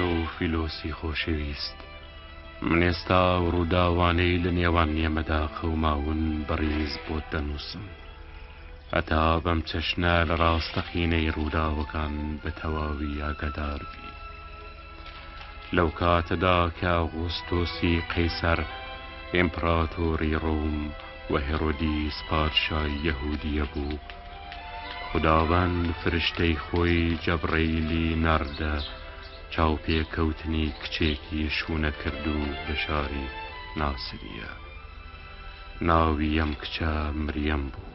کاکە و فیلۆسی خۆشەویست، من ئێستا ڕووداوانەی لە نێوان ئێمەدا قەوماون بەڕێز بۆت دەنووسم، هەتا بەم چەشنە لە ڕاستەقینەی ڕووداوەکان بە تەواوی ئاگادار بی. لەو کاتەدا کە ئاغوستۆسی قەیسەر ئیمپراتۆری ڕۆم و هێرۆدیس پادشای یەهودیە بوو، خوداوەند فرشتەی خۆی جەبرەیلی ناردە چاوپێکەوتنی کچێکی شوونە کرد و بە شاری ناسریە. ناوی ئەم کچە مریەم بوو.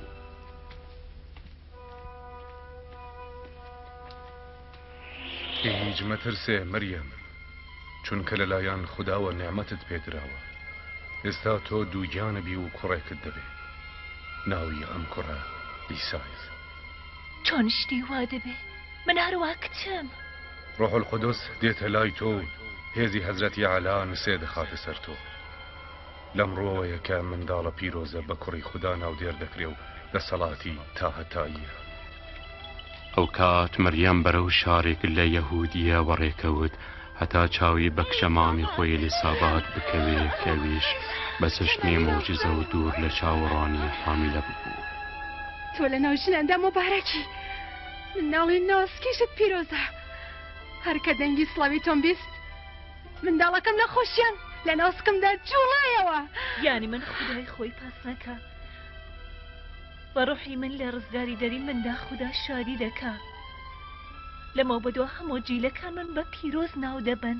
هیچ مەترسێ مریەم، چونکە لەلایەن خوداوە نێعمەتت پێدراوە. ئێستا تۆ دووگیانەبی و کوڕێکت دەبێ. ناوی ئەم کوڕە ئیسایە. چۆن شتی وا دەبێ؟ من هەروە کچم. ڕۆح القودس دێتە لای تۆ و هێزی حەزرەتی عەلا نوسێ دەخاتە سەر تۆ. لەمڕۆوەیە کە منداڵە پیرۆزە بە کوڕی خوددا ناودێر دەکرێ و دەسەڵاتی تا هەتاییە. ئەو کات مەریەم بەرەو شارێک لە یەهودیە وەڕێکەوت هەتا چاوی بە کچە مامی خۆی ئێلیسابات بکەوێ کە ئەویش بە چەشنی مۆجزە و دوور لە چاوەڕانی حامیلە ببوو. تۆ لە ناو ژناندا مۆبارەکی، مناڵی ناسکێشت پیرۆزە. هەر کە دەنگی سڵاوی تۆم بیست، منداڵەکەم نەخۆشیان لە ناسکمدا جوڵایەوە. یانی من خودای خۆی پاس نەکە، بە ڕوحی من لە ڕزگاری دەری مندا خوددا شادی دەکا. لەمە بەدووە هەموو جیلەکان من بە پیرۆز ناو دەبن.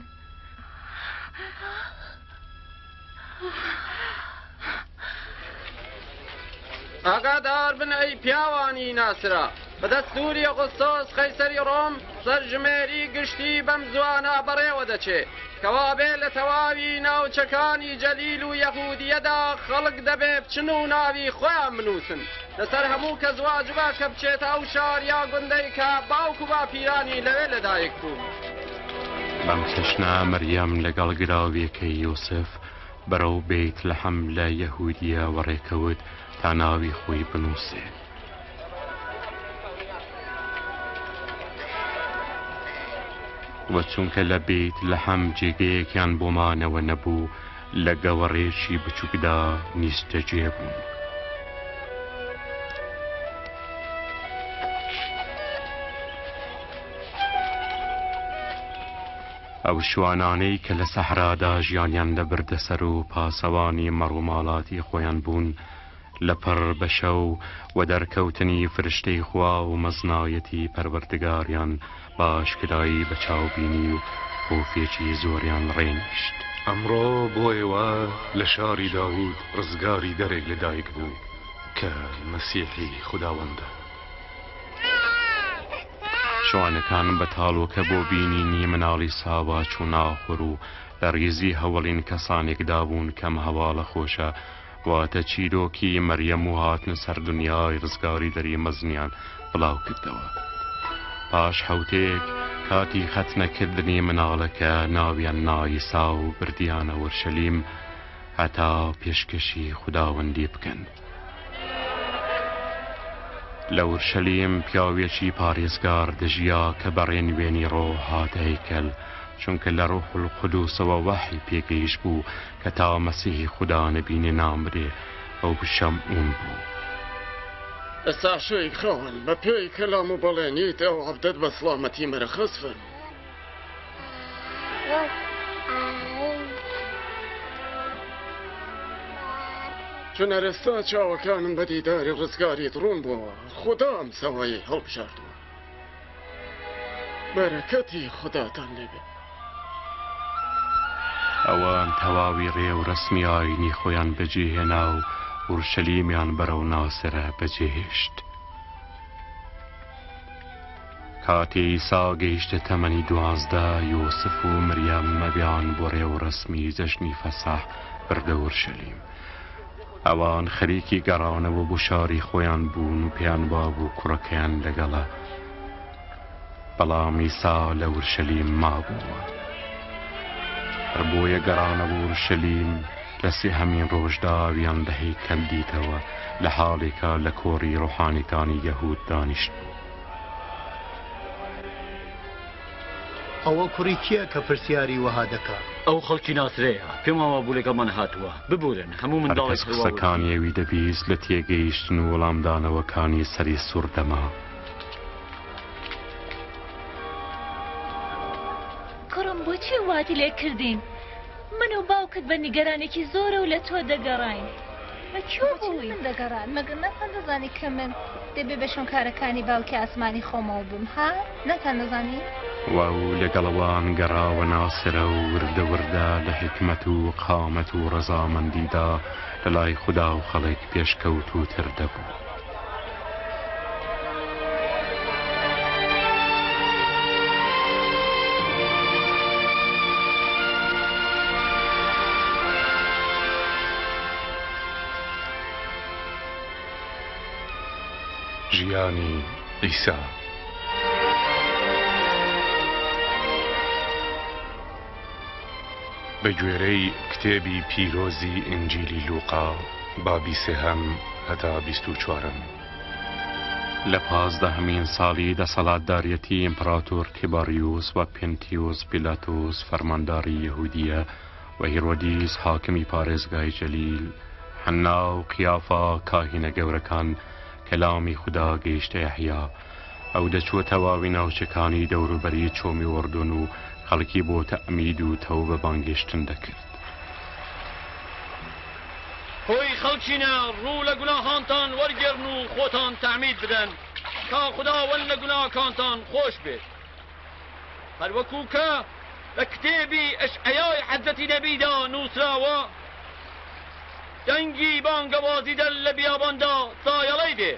ئاگادار بن ئەی پیاوانی ناسرا، بەدەستوری ئۆغوستۆس قەیسەری ڕۆم سەرژمێری گشتی بەم زوانە بەڕێوە دەچێ کەوا بێ لە تەواوی ناوچەکانی جەلیل و یەهودیەدا خەڵک دەبێ بچن و ناوی خۆیان بنووسن لەسەر هەموو کە زواجبە کە بچێتە ئەو شار یا گوندەی کە باوک و باپیرانی لەوێ لەدایک بوون. بەم چەشنە مەریەم لەگەڵ گراوێکەی یۆسف بەرەو بەیت لەحەم لە یەهودیە وەڕێکەوت تا ناوی خۆی بنووسێ. وە چونکە لە بەیت لەحەم جێگەیەکیان بۆمانەوە نەبوو، لە گەوەڕێکی بچووکدا نیستەجێ بوون. ئەو شوانانەی کە لە سەحرادا ژیانیان دەبردە سەر و پاسەوانی مەڕووماڵاتی خۆیان بوون، لەپڕ بەشە و دەرکەوتنی فرشتەی خوا و مەزنایەتی پەروەردگاریان باشکرایی بە چاوبینی و خۆفێکی زۆریان ڕێنیشت. ئەمڕۆ بۆیەوە لە شاری داوود ڕزگاری دەرێک لەدایک بوو کە مەسیحی خوداوەندە. شوانەکان بە تاڵۆکە بۆ بینینی مناڵی ساوا چوو ناخۆر و لە ڕیزی هەوڵین کەسانێکدا بوون کەم هەواڵە خۆشە واتە چیرۆکی مەریەم و هاتنە سەر دنیای ڕزگاری دەری مەزنیان بڵاو کردەوە. پاش حەوتێک کاتی خەتنەکردنی مناڵەکە ناویان نایسا و بردیانە وەرشەلیم هەتا پێشکەشی خوداوەندی بکەن. لە وەرشەلیم پیاوێکی پارێزگار دەژیا کە بەڕێن وێنی ڕۆ هاتە هەیکەل، چونکە لە ڕۆح القودوسەوە وەحی پێگەیشت بوو کە تا مەسیحی خوددا نەبینێ نامرێ، ئەو بشەم ئون بوو. ئێستا شوێی خاوەن بە پێی کەلام و بەڵێنیت ئەو عەبدەت بە سڵامەتی مەرەخەس فەرموو. چونە ئێستا چاوەکانم بە دیداری ڕزگاریت ڕوون بووە، خوددام سەوایی هەڵبژاردووە. بەرەکەتی خودداتان لێبێ. ئەوان تەواوی ڕێ و ڕەسمی ئاینی خۆیان بەجێهێنا و ئورشەلیمیان بەرەو ناسرە بەجێهێشت. کاتی ئیسا گەیشتە تەمەنی 12، یۆسف و مریەم مەبیان بۆ ڕێ و ڕەسمی جەژنی فەسح بردە ئورشەلیم. ئەوان خەریکی گەڕانەوە بۆ شاری خۆیان بوون و پێیان وابوو کوڕەکەیان لەگەڵە، بەڵام ئیسا لە ئورشەلیم مابووە. بۆیە گەڕانەوە ئورشەلیم لە سێهەمین ڕۆژدا ئەویان بە هەیکەل دیتەوە لە حاڵێکە لە کۆڕی ڕۆحانیەکانی یەهود دانیشت بوو. ئەوە کوڕی کیە کە پرسیاری وەها دەکات؟ ئەو خەڵکی ناسرەیە پێم وابوو بوو لەگەڵمان هاتووە ببورن هەموو منداڵێک هەرکەس قسەکانیەوی دەبیست لە تێگەیشتن و وەڵامدانەوەکانی سەری سوور دەما. کوڕم بۆچی واتی لێ کردین؟ من و باوکت بە نیگەرانێکی زۆرە و لە تۆ دەگەڕاین. من دەگەڕان مەگەر نەتان دەزانی کە من دەبێ بە شوێنکارەکانی باوکی ئاسمانی خۆمەوە بم ها؟ نەتان دەزانی؟ واو لەگەڵەوان گەڕاوە ناسرە و وردە وردە لە حکمت و قامەت و ڕەزامەندیدا لە لای خودا و خەڵک پێشکەوتوتر دەبوو. ژیانی ئیسا بە گوێرەی کتێبی پیرۆزی ئینجیلی لوقا بابی سێهەم هەتا 24. لە 15مین ساڵی دەسەڵاتدارەتی ئیمپراتۆر تیبەریوس و پێنتیۆس پیلاتۆس فەرمانداری یەهودیە و هیرۆدیس حاکمی پارێزگای جەلیل حەنا و قیافا کاهینە گەورەکان کەلامی خوددا گەیشتە یەحیا ئەو دەچووە تەواوی ناوچەکانی دەوروبەری چۆمی وەردون و خەڵکی بۆ تەعمید و تەو بە بانگێشتن دەکرد. هۆی خەڵکینە ڕوو لە گوناهانتان وەرگێڕن و خۆتان تەعمید بدەن تا خوداوەند لە گوناهەکانتان خۆش بێت. هەروەکو کە لە کتێبی ئەشعەیای حەزرەتی نەبیدا نووسراوە دەنگی بانگەوازیدە لە بیاباندا سایەڵەی دێ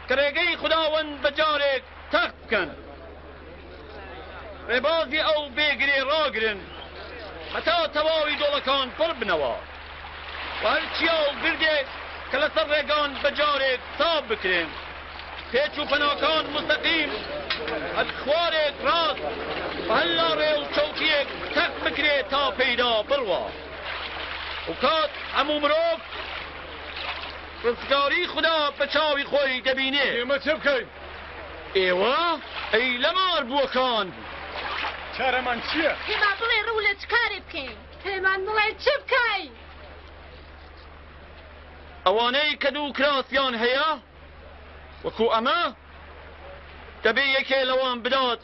کە ڕێگەی خوداوەند بەجارێک تەخت بکەن ڕێبازی ئەو بێگرێ ڕاگرن هەتا تەواوی دۆڵەکان پڕ بنەوە و هەرچیا و گردێک کە لەسەر ڕێگان بەجارێک ساب بکرێن پێچ و پەناکان مستەقیم هەر خوارێک ڕاست و هەلا ڕێ و چەوکیەک تەخت بکرێت تا پەیدا بڕوە و کات هەموو مرۆڤ ڕزگاری خوددا بە چاوی خۆی دەبینێ. ئێمە چه بکەین؟ ئێوە ئەی لەمار بووەکان چارەمان چییە؟ پێمان بڵێ ڕوو لە چ کارێ بکەین؟ پێمان بڵێ چ بکەین؟ ئەوانەی کە دوو کراسیان هەیە وەکو ئەمە دەبێ یەکێ لەوان بدات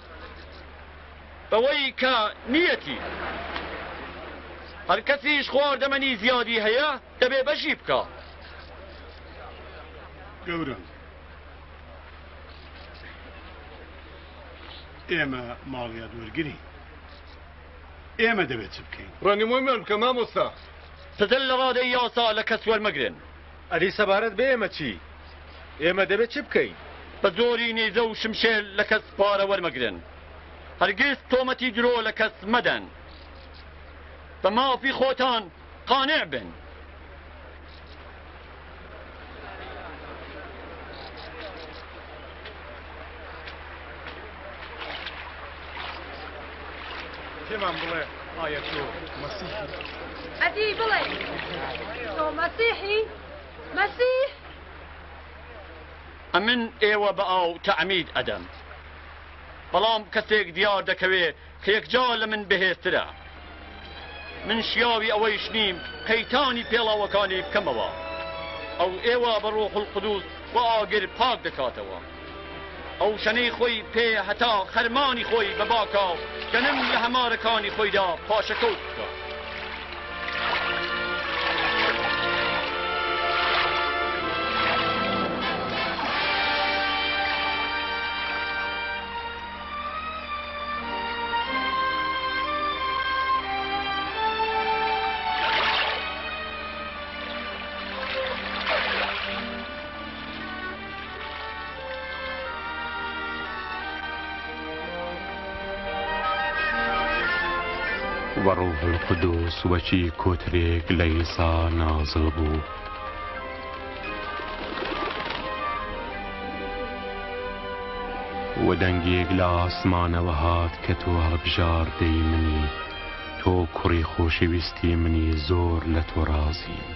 بەوەی کە نیەتی هەر کەسیش خواردەمەنی زیادی هەیە دەبێ بەشی بکە. گەورم ئێمە ماڵیات وەرگری ئێمە دەبێت چ بکەین؟ ڕەنیمۆیمان بکە مامۆستا. پزل لە ڕادەی یاسا لە کەس وەرمەگرن. ئەلی سەبارەت بە ئێمە چی؟ ئێمە دەبێت چ بکەین؟ بە زۆری نێزە و شمشێر لە کەس پارە وەرمەگرن هەرگیز تۆمەتی درۆ لە کەس مەدەن بە مافی خۆتان قانع بن. پێمان بڵێ ئایا تۆ مەسیحی؟ ئەدی بڵێ تۆ مەسیحی؟ مەسیح؟ ئەمن ئێوە بە ئاو تەعمید ئەدەم بەڵام کەسێک دیار دەکەوێ کە یەکجا لە من بەهێزترە. من شیاوی ئەوەیش نیم پەیتانی پێڵاوەکانی بکەمەوە ئەو ئێوە بە ڕۆح القودوس و ئاگر پاک دەکاتەوە. ئەو شەنەی خۆی پێ هەتا خەرمانی خۆی بەباکە گەنم لە هەمارەکانی خۆیدا پاشەکەوت بکە. وەڕوح القودوس وەچی کۆترێک لە ئیسا نازڵ بوو. و دەنگێک لە ئاسمانەوە هات کە تۆ هەڵبژاردەی منی تۆ کوڕی خۆشەویستی منی زۆر لە تۆ ڕازیم.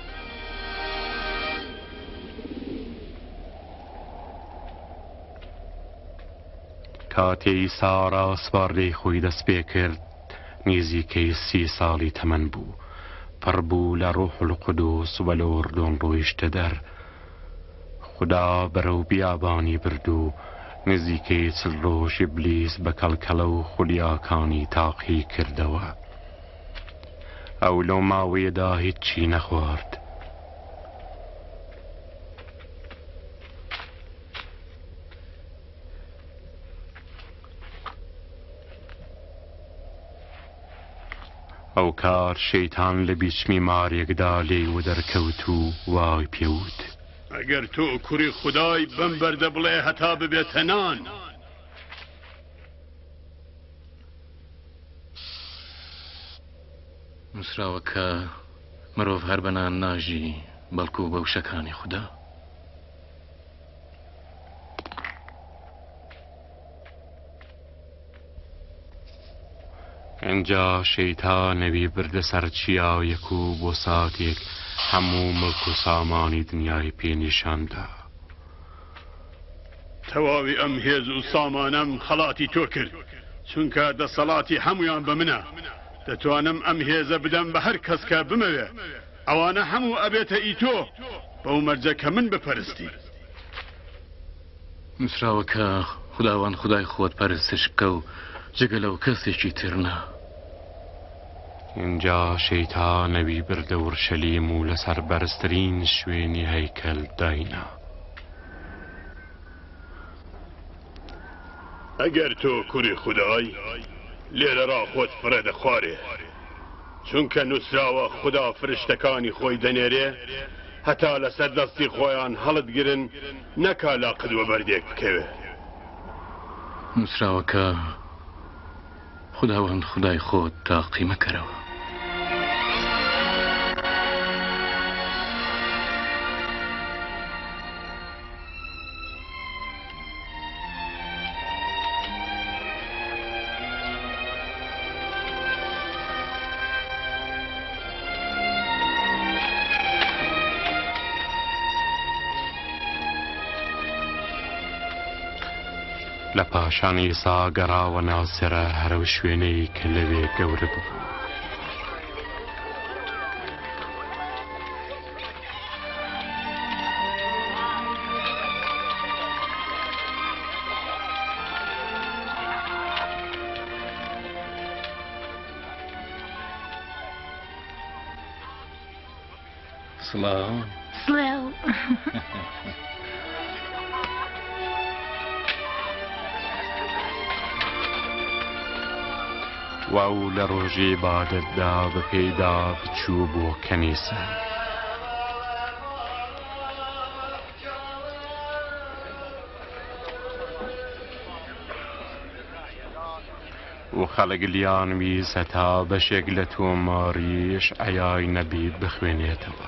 کاتێی سارا سپاردەی خۆی دەست پێ کرد نزیکەی 30 ساڵی تەمەن بوو پڕبوو لە ڕوح القودوس و لە ئوردون ڕۆیشتە دەر خدا بەرەو بیابانی بردو نزیکەی 40 ڕۆژ ئیبلیس بە کەڵکەڵە و خولیاکانی تاقی کردەوە ئەو لەو ماوەیەدا هیچی نەخوارد ئەو کار شەیتان لە بیچمی مارێکدا لێیوە دەرکەوت و وای پێوت ئەگەر تۆ کوڕی خودای بەم بەردە بڵێ هەتا ببێتە نان نووسراوە کە مرۆڤ هەر بەنان ناژی بەڵکو بەو شەکانی خوددا ئەنجا شەیتانەوی بردە سەر چیاویەک و بۆ ساتێک هەموو ملک و سامانی دنیای پێنیشاندا تەواوی ئەم هێز و سامانەم خەڵاتی تۆ کرد چونکە دەسەڵاتی هەمویان بە منە دەتوانم ئەم هێزە بدەم بە هەر کەسکە بمەوێ ئەوانە هەموو ئەبێتە ئیتۆ بەو مەرجە کە من بپەرستی نووسراوە کە خوداوان خودای خۆت پەرستش بکە و جگە لەو کەسێکی ترنا اینجا شەیتانەوی بردە وورشەلیم و لەسەر بەرزترین شوێنی هەیکەل داینا ئەگەر تۆ کوڕی خودای لێرەڕا خۆت فرە دەخوارێ چونکە نووسراوە خوددا فرشتەکانی خۆی دەنێرێ هەتا لەسەر دەستی خۆیان هەڵتگرن نەکا لاقت وە بەردێک بکەوێ نووسراوە کە خداوند خدای خۆت تاقی مەکەرەوە لە پاشان ئیسا گەڕاوە ناوسێرە هەرەو شوێنەی کە لەوێ گەورە ببوو سڵاو سڵاو واو لە ڕۆژی بادەتدا بە پێیدا بچوو بۆ کەنیسە و خەڵک لیان ویست هەتا بەشێک لە تۆماریش ئەیای نەبی بخوێنێتەوە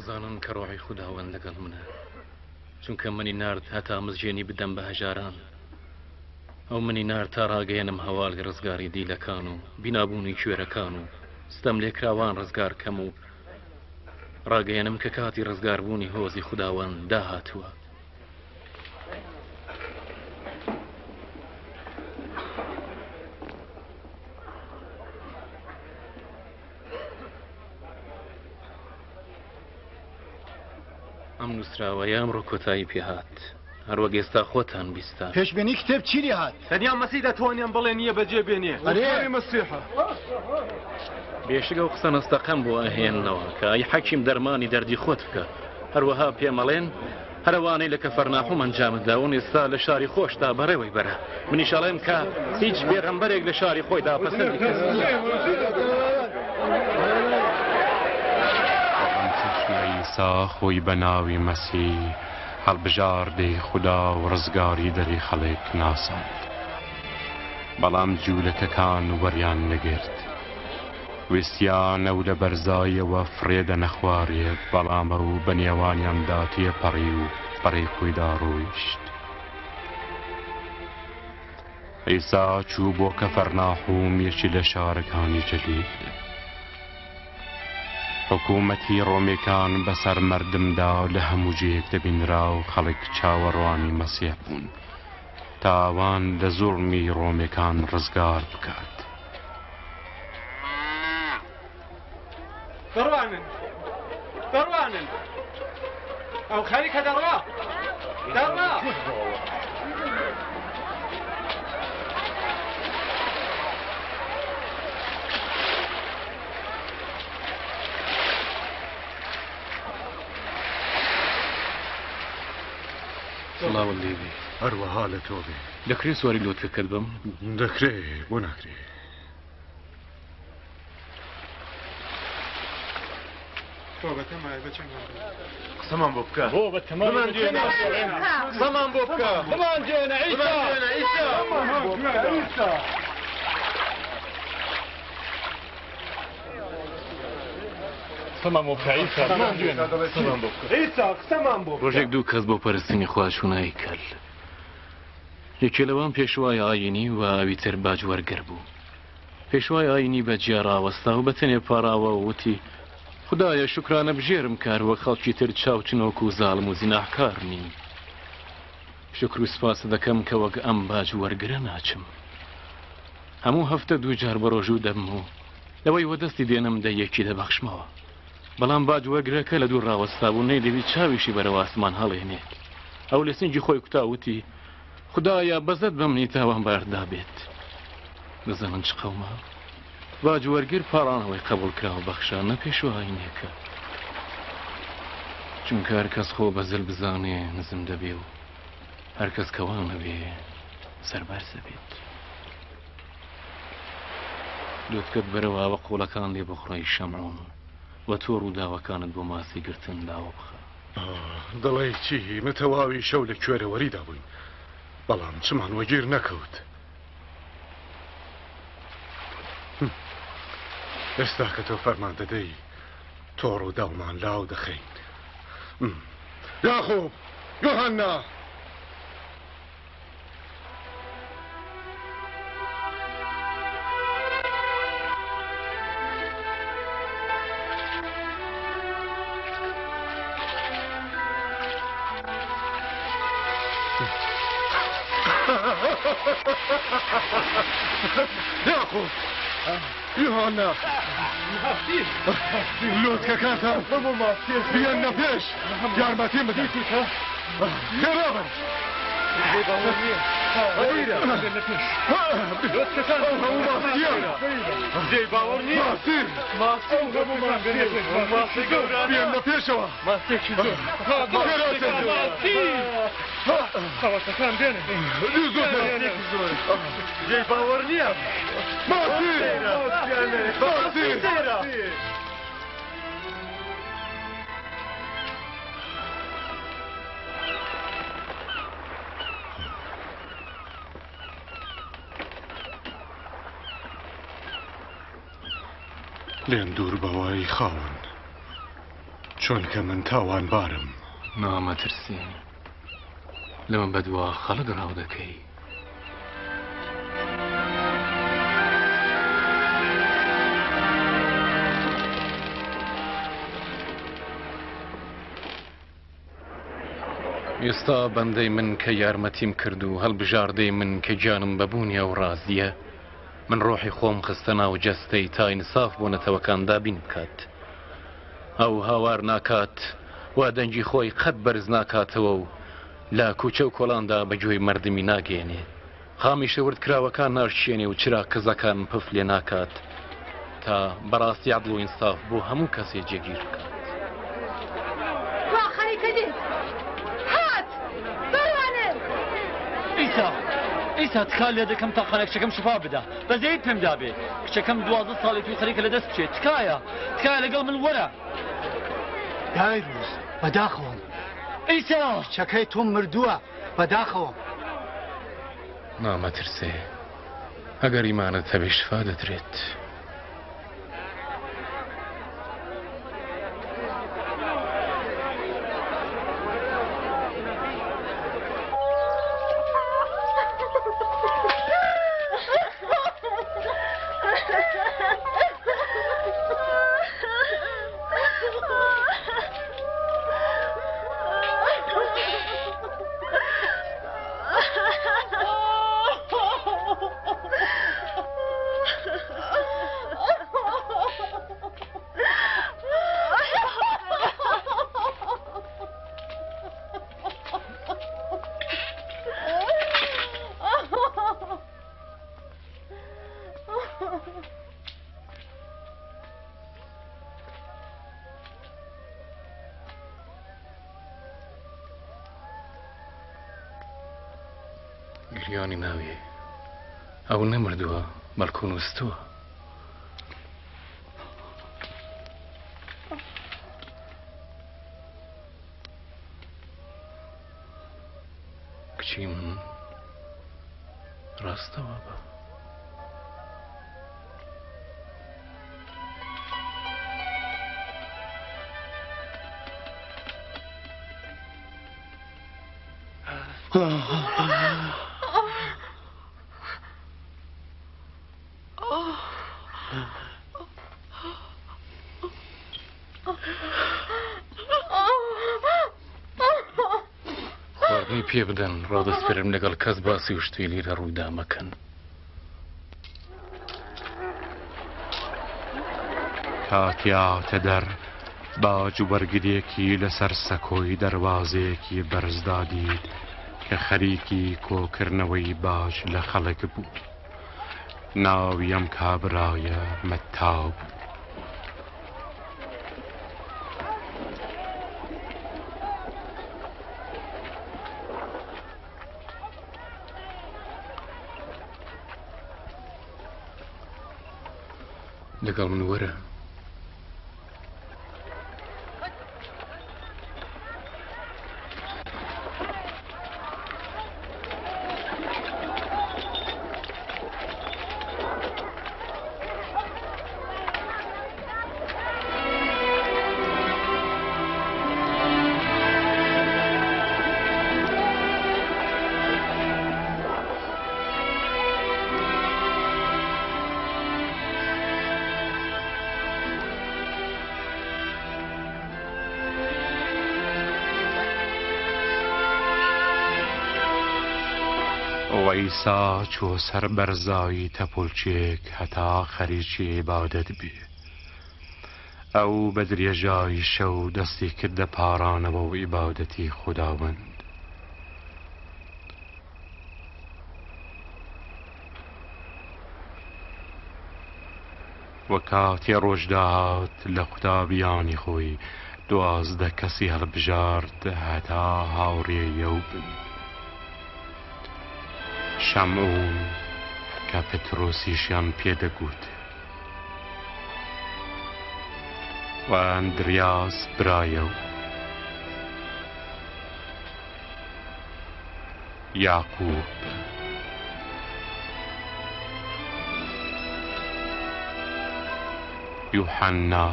بزانن کە ڕۆحی خوداوەند لەگەڵ منە چونکە منی نارد هەتا مزجێنی بدەم بە هەژاران ئەو منی نارد تا ڕاگەیەنم هەواڵگە ڕزگاری دیلەکان و بینابوونی کوێرەکان و ستەم لێکراوان ڕزگار کەم و ڕاگەیەنم کە کاتی ڕزگاربوونی هۆزی خوداوەند داهاتووە ئەم نووسراوەیە ئەمڕۆ کۆتایی پێهات هەروەک ئێستا خۆتان بیستان پێشبێنی کتێب چیری هات تەنیا مەسی دەتوانیان بڵێ نییە بەجێ بێنێ ئەرێ مەسیحە بێشگە و قسە نەستەقەم بۆ ئەهێننەوە کە ئەی حەکیم دەرمانی دەردی خۆت بکە هەروەها پێمەڵێن هەروانەی لە کەفەرناحوم ئەنجامداون ئێستا لە شاری خۆشتا بەڕێوەی بەرە منیشەڵێم کە هیچ بێغەمبەرێک لە شاری خۆیدا پەسەندی کەس ئیسا خۆی بە ناوی مەسیح هەڵبژاردەی خوددا و ڕزگاری دەری خەڵک ناساند بەڵام جوولەکەکان وەریان نەگرت ویستیانە و لە بەرزاییەوە فرێدە نەخوارێ بەڵامە و بە نێوانیاندا تێپەڕی و بەڕێ خۆیدا ڕۆیشت. ئەیسا چوو بۆ کەفەرناحوم یەکی لە شارەکانی جەلیل. حکوومەتی ڕۆمێکان بەسەر مەردمدا لە هەموو جێک دەبینرا و خەڵک چاوەڕوانی مەسیح بوون تاوان لە زوڵمی ڕۆمێکان ڕزگار بکات. دەڕوانن دەڕوانن ئەو خەریکە دەڕوا دەڕوا سڵاوت لێ بێ. هەروەها لە تۆ بێ. دەکرێت سواری لۆتکەکەت بم؟ دەکرێت، بۆ ناکرێت. قسەمان بۆ بکە. بۆ بەتەمان بمانجێنە. قسەمان بۆ بکە. بمانجێنە ئیسا. ئیسا. قسەمان بۆ بکە ئیسا. بمانجێنە. قسەمان بۆ بکە. ئیسا قسەمان بۆ بکە. ڕۆژێک دوو کەس بۆ پەرستنی خواشونایی کەل. یەکێ لەوان پێشوای ئاینی و ئاویتر باجوەرگەر بوو. پێشوای ئاینی بە جیاڕاوەستا و بەتەنێ پاراوە و وتی خدایە شکرانە بژێرم کار وەک خەڵکی تر چاوچنۆک و زاڵم و زیناحکار نین. شکر و سپاس دەکەم کە وەک ئەم باجوەرگرە ناچم. هەموو هەفتە دوو جار بە ڕۆژوو دەبم و لەوەی وەدەستی دێنم دە یەکی دەبەخشمەوە. بەڵام باجوەرگرەکە لە دوور ڕاوەستا بوو نەیدەوی چاویشی بەرەو ئاسمان هەڵێنێت. ئەو لە سنگی خۆی کوتاوتی خدایە بەزەت بەمنی تاوان باردا بێت. بزەمن چ قەومە؟ باجوەرگر پاڕانەوەی قبول کراوە بەخشانە پێشوهاینێکە. چونکە هەر کەس خۆ بەزل بزانێ نزم دەبێ و هەر کەس کەوانە بێ سەربەرز دەبێت. لۆتکەت بەرەوە بە قوڵەکان لێ بخڕی شەمعۆن وە تۆ ڕووداوەکانت بۆ ماسی گرتن داوە بخە. دەڵێ چی متەواوی شەو لە کوێرەوەریدا بووین بەڵام چمان وەگیر نەکەوت. ئێستا کە تۆ فەرمان دەدەی تۆڕ و داومان لاو دەخەین. یاخۆب یۆهاننا یاخۆب یۆهاننا لۆتکەکانتان بیەنە پێش یارمەتیم بدەن. خێرابن. بیەنە پێشەوە. خەوەتەکان دێنێ. جێی باوەڕ نییە. لێم دوور بەوای خاوەن چۆنکە من تاوان بارم. نامەترسین لەمە بەدووە خەڵک ڕاو دەکەی. ئێستا بەندەی من کە یارمەتیم کرد و هەڵبژاردەی من کە گیانم بەبوونیە و ڕازیە من ڕۆحی خۆم خستە ناو جەستەی تا ئینساف بۆ نەتەوەکان دابین بکات. ئەو هاوار ناکات وا دەنگی خۆی قەت بەرز ناکاتەوە و لە کوچە و کۆڵاندا بەگوێی مردمی ناگەێنێ. خامی شەورد کراوەکان ناشێنێ و چرا کەزەکان پف لێ ناکات تا بەڕاستی عەدڵ و ئینساف بۆ هەموو کەسێ جێگیر بکات. ئیسا تکال لێ دەکەم تا خانەکچەکەم شفا بدا بەزەیت پێم دابێ کچەکەم 12 ساڵی توی خەریکە لە دەست بچێت تکایە لەگەڵ من وەرە. دایروس بەداخەوەم. ئیسا کچەکەی تۆم مردووە بەداخەوەم. نامەترسێ ئەگەر ئیمانت هەبێ شفا دەدرێت. ژیانی ماوێ ئەو نەمردووە بەڵکو نووسووە. کچی من ڕاستەوە بە خواردنی پێ بدەن ڕادەسپێرم لەگەڵ کەس باسی و شتوی لیرە ڕوویدا مەکەن. کاتیاتە دەر باج و بەرگرێکی لەسەر سەکۆی دەروازەیەکی بەرزدا دیت کە خەریکی کۆکردنەوەی باج لە خەڵک بوو. ناوی ئەم کابرایە مەتتا بوو. لەگەڵ من وەرە. ئەیسا چۆ سەر بەرزایی تەپۆلچێک هەتا خەریکی عیبادەت بێ. ئەو بە درێژایی شەو دەستی کردە پارانەوە و عیبادەتی خوداوەند. وە کاتێ ڕۆژدا هات لە قوتابیانی خۆی 12 کەسی هەڵبژارد هەتا هاوڕێیە و بن. شەمعون کە پترۆسیشیان پێدەگوت و ئەندریاس برایە و یاقوب یوحەنا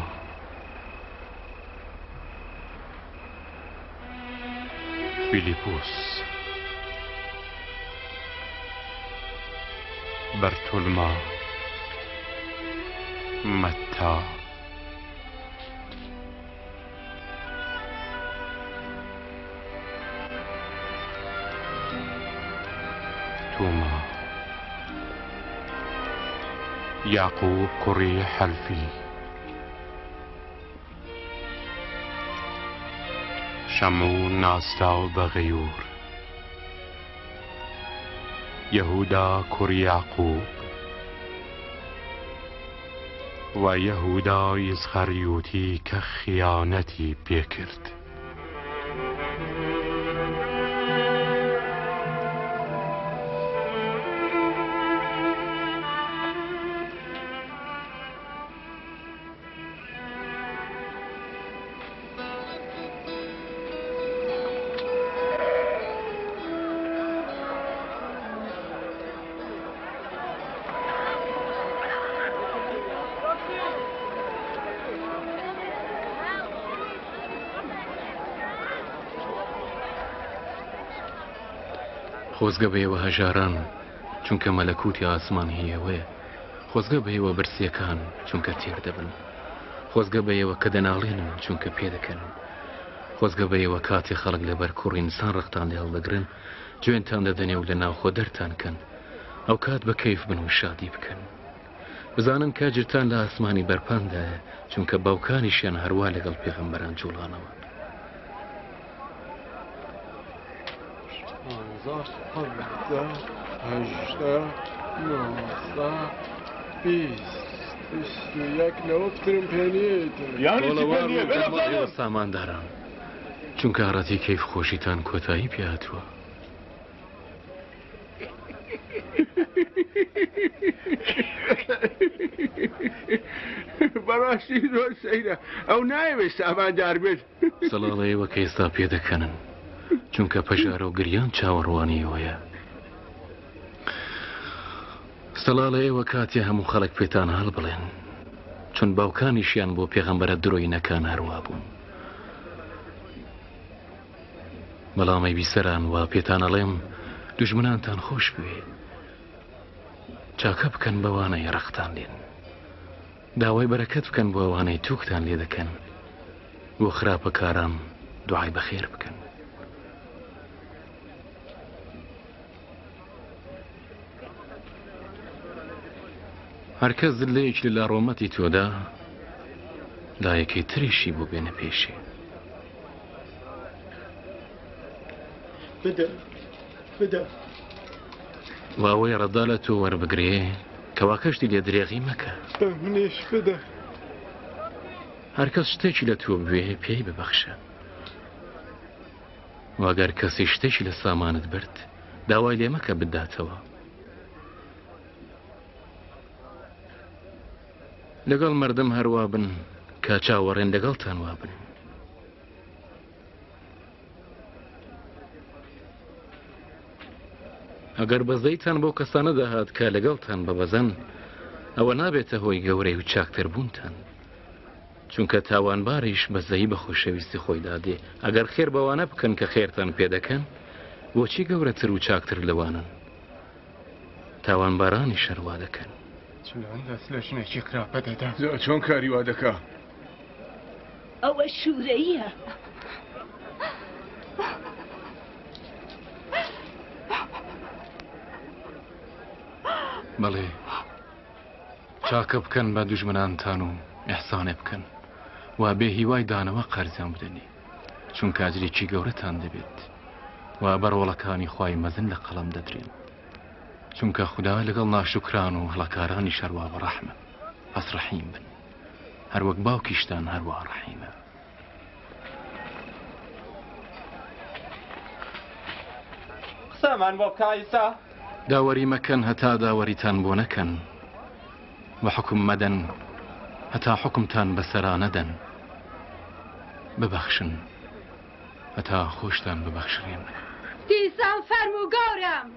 فیلیپۆس بەرتۆلما مەتا تۆما یاقوب کوڕی حەلفی شەمعون ناسراو بە غەیور یەهودا کوڕی یاقوب و یەهودای ئیسخەریۆتی کە خیانەتی پێکرد. خۆزگە بەیەوە هەژاران چونکە مەلەکوتی ئاسمان هیەوەیە. خۆزگە بەیەوە برسیەکان چونکە تێک دەبن. خۆزگە بەیەوە کە دەناڵێنن چونکە پێدەکەن. خۆزگە بەیەوە کاتی خەڵک لەبەر کوڕی ئینسان ڕقتان لێ هەڵدەگرن گوێنتان دەدەنێ و لە ناوخۆ دەرتان کەن. ئەو کات بە کەیف بن و شادی بکەن. بزانن کاجرتان لە ئاسمانی بەرپاندایە چونکە باوکانیشیان هەروە لەگەڵ پێغەمبەران جوڵانەوە. 19 سامانداران چونکە ئاڕەتی کەیف خۆشیتان کۆتایی پێهاتووە. بەڕاستی زۆر سەیرە ئەو نایەوێت ساماندار بێت سەڵاڵەیەوە کە ئێستا پێدەکەنن چونکە پەژارە و گریان چاوەڕوانیەوەیە سەڵاڵەیەوە کاتێ هەموو خەڵک پێتان هەڵ بڵێن چون باوکانیشیان بۆ پێغەمبەرە درۆینەکان هەروە بوون بەڵامەی بیسەران وا پێتان ئەڵێم دوژمنانتان خۆش بوێ چاکە بکەن بەوانەی ڕەختان لێن داوای بەرەکەت بکەن بۆ ئەوانەی تووکتان لێ دەکەن بۆ خراپەکاران دوعای بەخێر بکەن هەرکەس دلەیەکی لە لاڕۆمەتی تۆدا لایەکەی تریشی بۆ بێنە پێشێ بدە واوەی ڕەدا لە تۆ وەربگرێ کەوا کەشتی لێ درێغی مەکە منێش بدە هەرکەس شتێکی لە تۆ بوێ پێی ببەخشە واگەر کەسی شتێکی لە سامانت برد داوای لێ مەکە بداتەوە لەگەڵ مردم هەروە بن کە چاوەڕێن لەگەڵتان وا بن ئەگەر بەزەیتان بۆ کەسانە داهات کە لەگەڵتان بەبەزەن ئەوە نابێتە هۆی گەورەی و چاکتربوونتان چونکە تاوانباریش بەزەی بە خۆشەویستی خۆی دادێ ئەگەر خێر بەوانە بکەن کە خێرتان پێدەکەن بۆچی گەورەتر و چاکتر لەوانن تاوانبارانی شەروا دەکەن لە ژنێکی خراپە دەدا چۆن کاری وا دەکا ئەوە شوورەیە بەڵێ چاکە بکەن بە دوژمنانتان و ئەحسانێ بکەن وا بێ هیوای دانەوە قەرزیان بدەنی چونکە ئەجرێکی گەورەتان دەبێت وا بەڕۆڵەکانی خوای مەزن لە قەڵەم دەدرێن چونکە خوددا لەگەڵ ناشکران و هەڵەکارانی شەروا بە ڕەحمە پەس ڕەحیم بن هەروەک باوکیشتان هەروە ڕەحیمە قسەمان بۆ بکایسا داوەری مەکەن هەتا داوەریتان بۆ نەکەن و حکم مەدەن هەتا حکمتان بەسەرا نەدەن ببەخشن هەتا خۆشتان ببەخشرێن دیسان فەرموو گەورم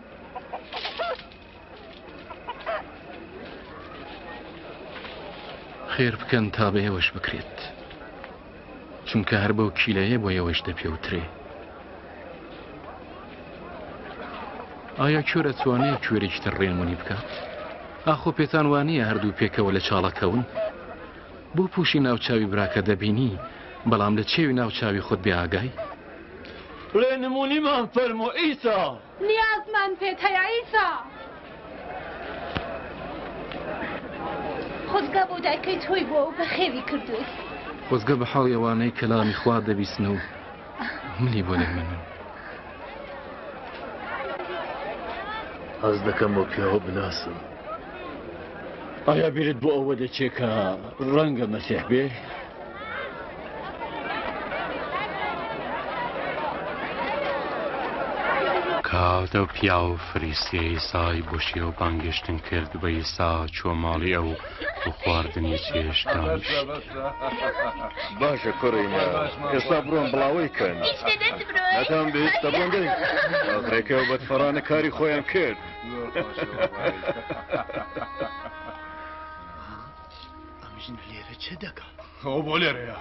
خێر بکەن تا بە ئێوەش بکرێت چونکە هەر بەو کیلەیە بۆ ئێوەش دەپێوترێ ئایا کوێرە توانێت کوێرێکی تر ڕێنمونی بکات ئاخۆ پێتان وانییە هەردوو پێکەوە لە چاڵەکەون بۆ پوشی ناوچاوی براکە دەبینی بەڵام لە چێوی ناوچاوی خۆت بێ ئاگای ڕێنمونیمان فەرموو ئیسا نیازمان پێت هەیە ئیسا خۆزگا بۆ دایکەی تۆی بۆ ئەو بەخێوی کردووی خۆزگە بە حاڵی ئەوانەی کەلامی خوا دەبیستن و منی بۆ دەمێنن حەز دەکەم بۆ پیاوە بناسم ئایا بیرت بۆ ئەوە دەچێت کە ڕەنگە مەسیح بێ کاتە پیا و فریسیە ئیسای بۆشیە و بانگشتن کرد بە ئیسا چوە ماڵی ئەو و خواردنی چێشتانش باشە کوڕینە ئێستا بڕۆن بڵاوی کەن نەتان بێت دەبڵندەی ئاغرێکەوە بەدفەرانە کاری خۆیان کرد ئەمژن لێرە چه دەکات ئەو بۆ لێرەیە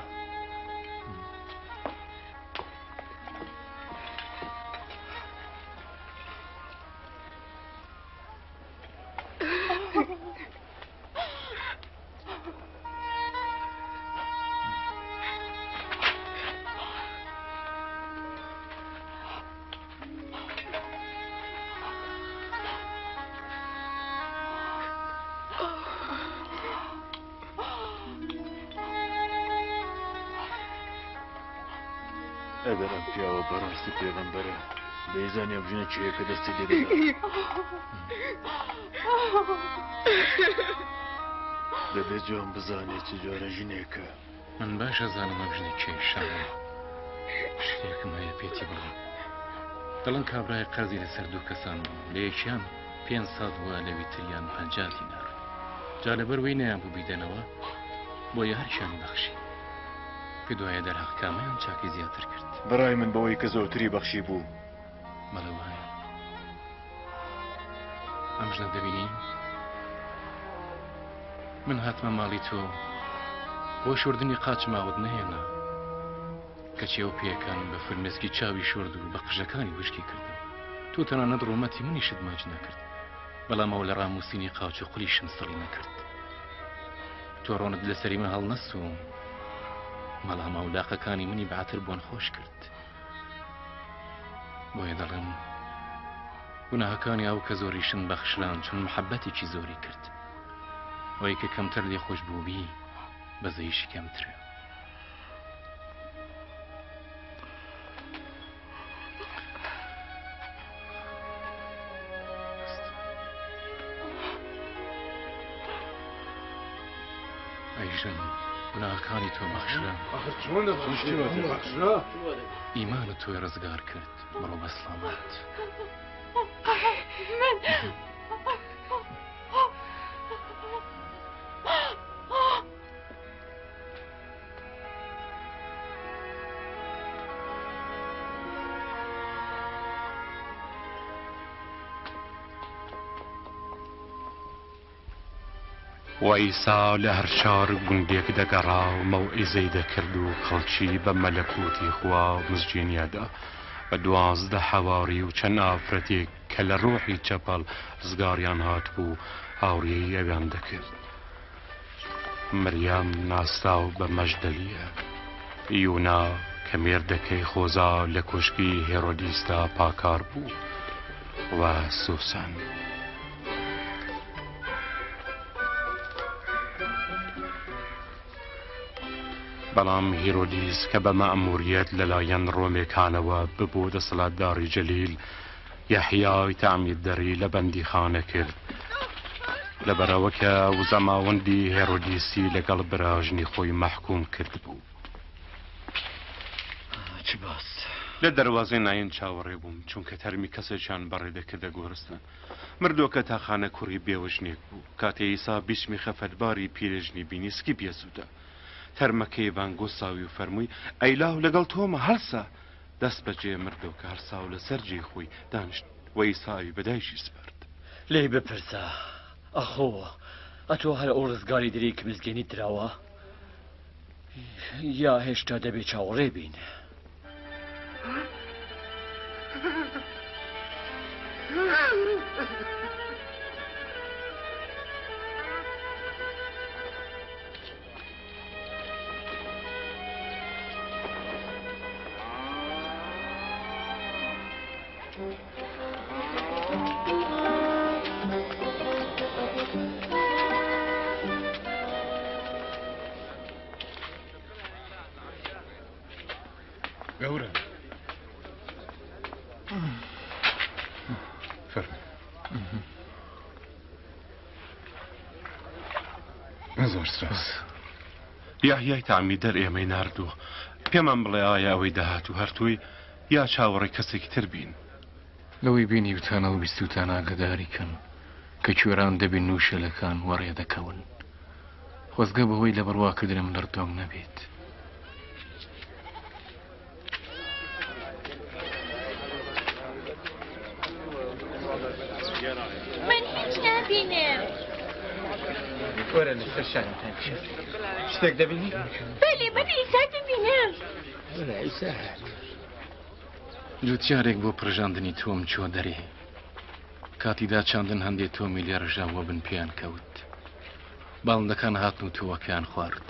ئەگەر ئەم پیاوە بەڕاستی پێغەمبەرە دەیزانی ئەم ژنە چیە کە دەستی لێدەدا دەبێت جوان بزانێت چ جۆرە ژنێکە من باشە زانم ئەم ژنە کێشانە شتێکم هەیە پێتی بڵێ دەڵێن کابرای قەرزی لەسەر دوو کەسان بوو لە یەکیان 500 وە لەوی تریان 50 دینار جا لەبەر وەی نەیان بوو بیدەنەوە بۆیە هەرشیان بەخشی کە دوایە دەرهەقامەیان چاکی زیاتر کرد بەڕای من بەوەی کە زۆرتری بەخشی بوو بەڵێ وایە ئەم ژنە دەبینی من هاتمە ماڵی تۆ بۆ شوردنی قاچ ماوت نەهێنا کەچی ئەو پێەکان بە فرمێسکی چاوی شورد و بە قژەکانی وشکی کردم تۆ تەنانەت ڕۆمەتی منیشت ماچ نەکرد بەڵام ئەو لە ڕاموسینی قاچ و قولیشم سڵی نەکرد تۆ ڕۆنت لەسەری من هەڵ نەسووم بەڵام ئەو داقەکانی منی بەعاتر بۆن خۆش کرد بۆیە دەڵێم گوناهەکانی ئەو کە زۆریشن بەخشران چون محەبەتێکی زۆری کرد ئەوەی کە کەمتر لێ خۆش بووبی بەزەیشی کەمترە ئەیژن گوناهەکانی تۆ بەخشرا ئیمانە تۆی ڕزگار کرد بڕۆ بە سڵامەت وەئیسا لە هەر شار گوندێک دەگەڕا و مەوعیزەی دەکرد و خەڵکی بە مەلەکوتی خوا و مزجێنیادا بە 12 حەواری و چەند ئافرەتێک کە لە ڕۆحی چەپەڵ ڕزگاریان هاتبوو هاوڕێی ئەویان دەکرد مریەم ناستا و بە مەژدەلیە یونا کە مێردەکەی خۆزا لە کوشکی هێرۆدیستا پاکار بوو و سوسان بەڵام هیرۆدیس کە بە مەئموریەت لەلایەن ڕۆمێکانەوە ببوو دەسەڵاتداری جەلیل یەحیای تەعمیددەری لە بەندیخانە کرد لەبەرەوە کە ئەو زەماوەندی هێرۆدیسی لەگەڵ براژنی خۆی مەحکوم کرد بوو چ باس لە دەواازەی ناین چاوەڕێ بووم چونکە تەرمی کەسێکیان بەڕێدەکردە گۆرستان مردۆکە تاخانە کوڕی بێوەژنێک بوو کاتێ ئیسا بیسمی خەفەتباری پیرێژنی بینیسکی بێزوودە تەرمەکەی بانگۆ ساوی و فەرمووی ئەیلاو لەگەڵ تۆمە هەڵسا دەست بەجێ مردۆکە هەرسا و لەسەر جێ خۆی دانیشت و ئیساوی بەدایشی سپارد لێ بپرسە ئەخۆ ئەتۆ هەر ئەو ڕزگاری دەری کە مزگەنی دراوە یا هێشتا دەبێت چاوەڕێ بین گەورە زۆر سپاس یاحیای تەعمیددەر ئێمەی ناردووە پێمان بڵێ ئایا ئەوەی داهات و هەرتووی یا چاوەڕێی کەسێکی تر بین لەوەی بینی وتانە و بیستوتان ئاگداریکەن کە کوێران دەبین نووشەلەکان وەڕێ دەکەون خۆزگە بەهۆی لە بڕواکردنم لەردۆم نەبێت من هیچ نبینم وەرە لەسەر شانتان چێ شتێک دەبینی؟ بەڵێ من ئیسا دەبینم جوتیارێک بۆ پرژاندنی تۆم چۆ دەرێ کاتیدا چاندن هەندێک تۆمی لێ ڕژاوە بن پێیان کەوت باڵندەکان هاتن و تۆوەکەیان خوارد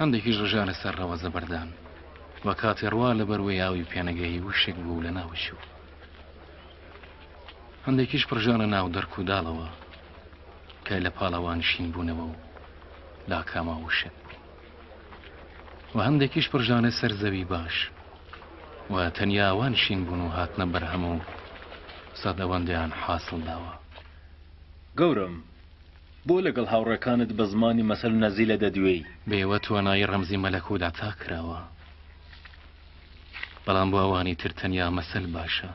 هەندێکیش ڕژانە سەرڕەوە زەبەردان وە کاتێ ڕوا لەبەروەی یاوی پێنەگەی وشێک بوو لە ناوشو هەندێکیش پرژانە ناو دەرک و داڵەوە کە لە پاڵەوان شین بوونەوە و لاکاما وشت و هەندێکیش پرژانە سەر زەوی باش و تەنیاوان شین بوون و هاتنە بەرهەم و سەدەوەندیان حاصل داوە گەورم بۆ لەگەڵ هاوڕەکانت بە زمانی مەسەل و نەزیلە دەدوێی بێوە توانایی ڕەمزی مەلەکودا تا کراوە بەڵام بۆ ئەوانی تر تەنیا مەسەل باشە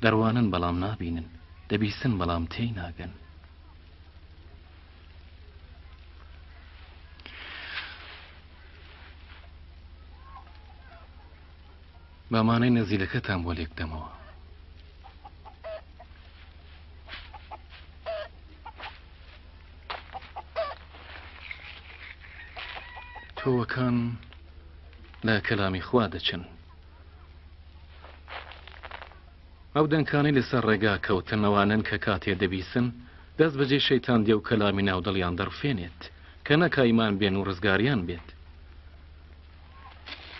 دەروانن بەڵام نابینن، دەبیستن بەڵام تێی ناگەن. بامانەی نەزیلەکەتان بۆ لێک دەمەوە. تۆوەکان لە کەلامی خوا دەچن. ئەو دەنگانەی لەسەر ڕێگا کەوتنەوانن کە کاتێ دەبیسن دەست بەجێ شەیتان دێ و کەلامی ناودڵیان دەڕفێنێت کە نەکایمان بێن و ڕزگاریان بێت.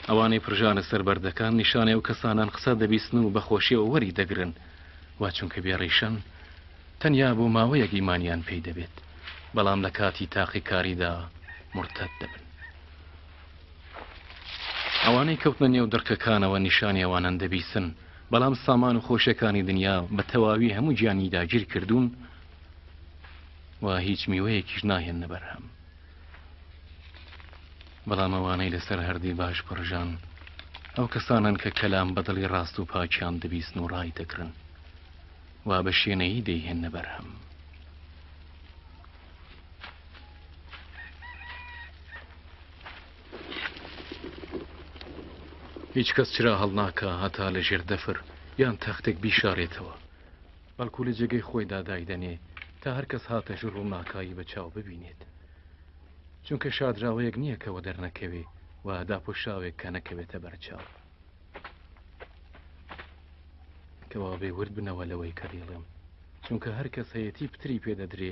ئەوانەی پرژانە سەربەردەکان نیشانەی و کەسانان قسە دەبیستن و بەخۆشیەوە وەری دەگرن، وا چونکە بێڕیشن تەنیا بۆ ماوەیەک ئیمانیان پێی دەبێت، بەڵام لە کاتی تاقیکاریدا مرتەد دەبن. ئەوانەی کەوتنە نێو دڕکەکانەوە نیشانی ئەوانان دەبیسن، بەڵام سامان و خۆشیەکانی دنیا بە تەواوی هەموو گیانی داگیر کردوون و هیچ میوەیەکیش ناهێنە بەرهەم. بەڵام ئەوانەی لەسەر هەردی باش پڕژان ئەو کەسانن کە کەلام بەدڵی ڕاست و پاکیان دەبیستن و ڕای دەکرن و بە شوێنەیی دەیهێنە بەرهەم. هیچ کەس چرا هەڵناکە هەتا لە ژێر دەفر یان تەختێک بیشارێتەوە، بەڵکو لە جێگەی خۆی دادای دەنێ تا هەر کەس هاتە ژوور و ناکایی بە چاو ببینێت، چونکە شادراوەیەک نییە کەوە دەرنەکەوێ و داپۆشاوێک کە نەکەوێتە بەرچاو. کەوا بێ ورد بنەوە لەوەی کە دێڵێم، چونکە هەر کەس هەیەتی پتری پێدەدرێ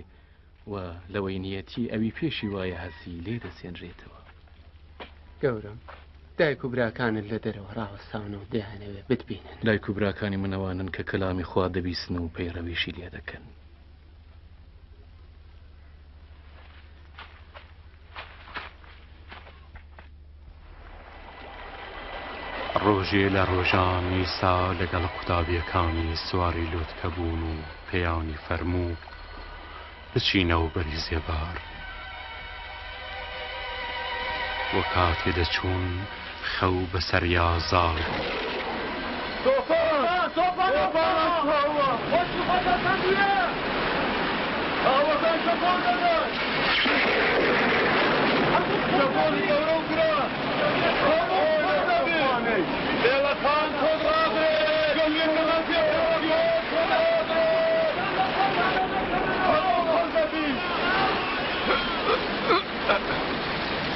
و لەوەی نیەتی ئەوی پێشی وایە هەسی لێ دەسێنرێتەوە. گەورم، دایک و براکانت لە دەرەوە ڕاوەستاون و دەیانەوێ بتبینن. دایک و براکانی منەوانن کە کەلامی خوا دەبیستن و پەیڕەویشی لێ دەکەن. ڕۆژێ لە ڕۆژان ئیسا لەگەڵ قوتابیەکانی سواری لۆتکە بوون و پێیانی فەرموو بچینەوە بەری زێبار. وە کاتێ دەچوون خەو بەسەریا زاڵ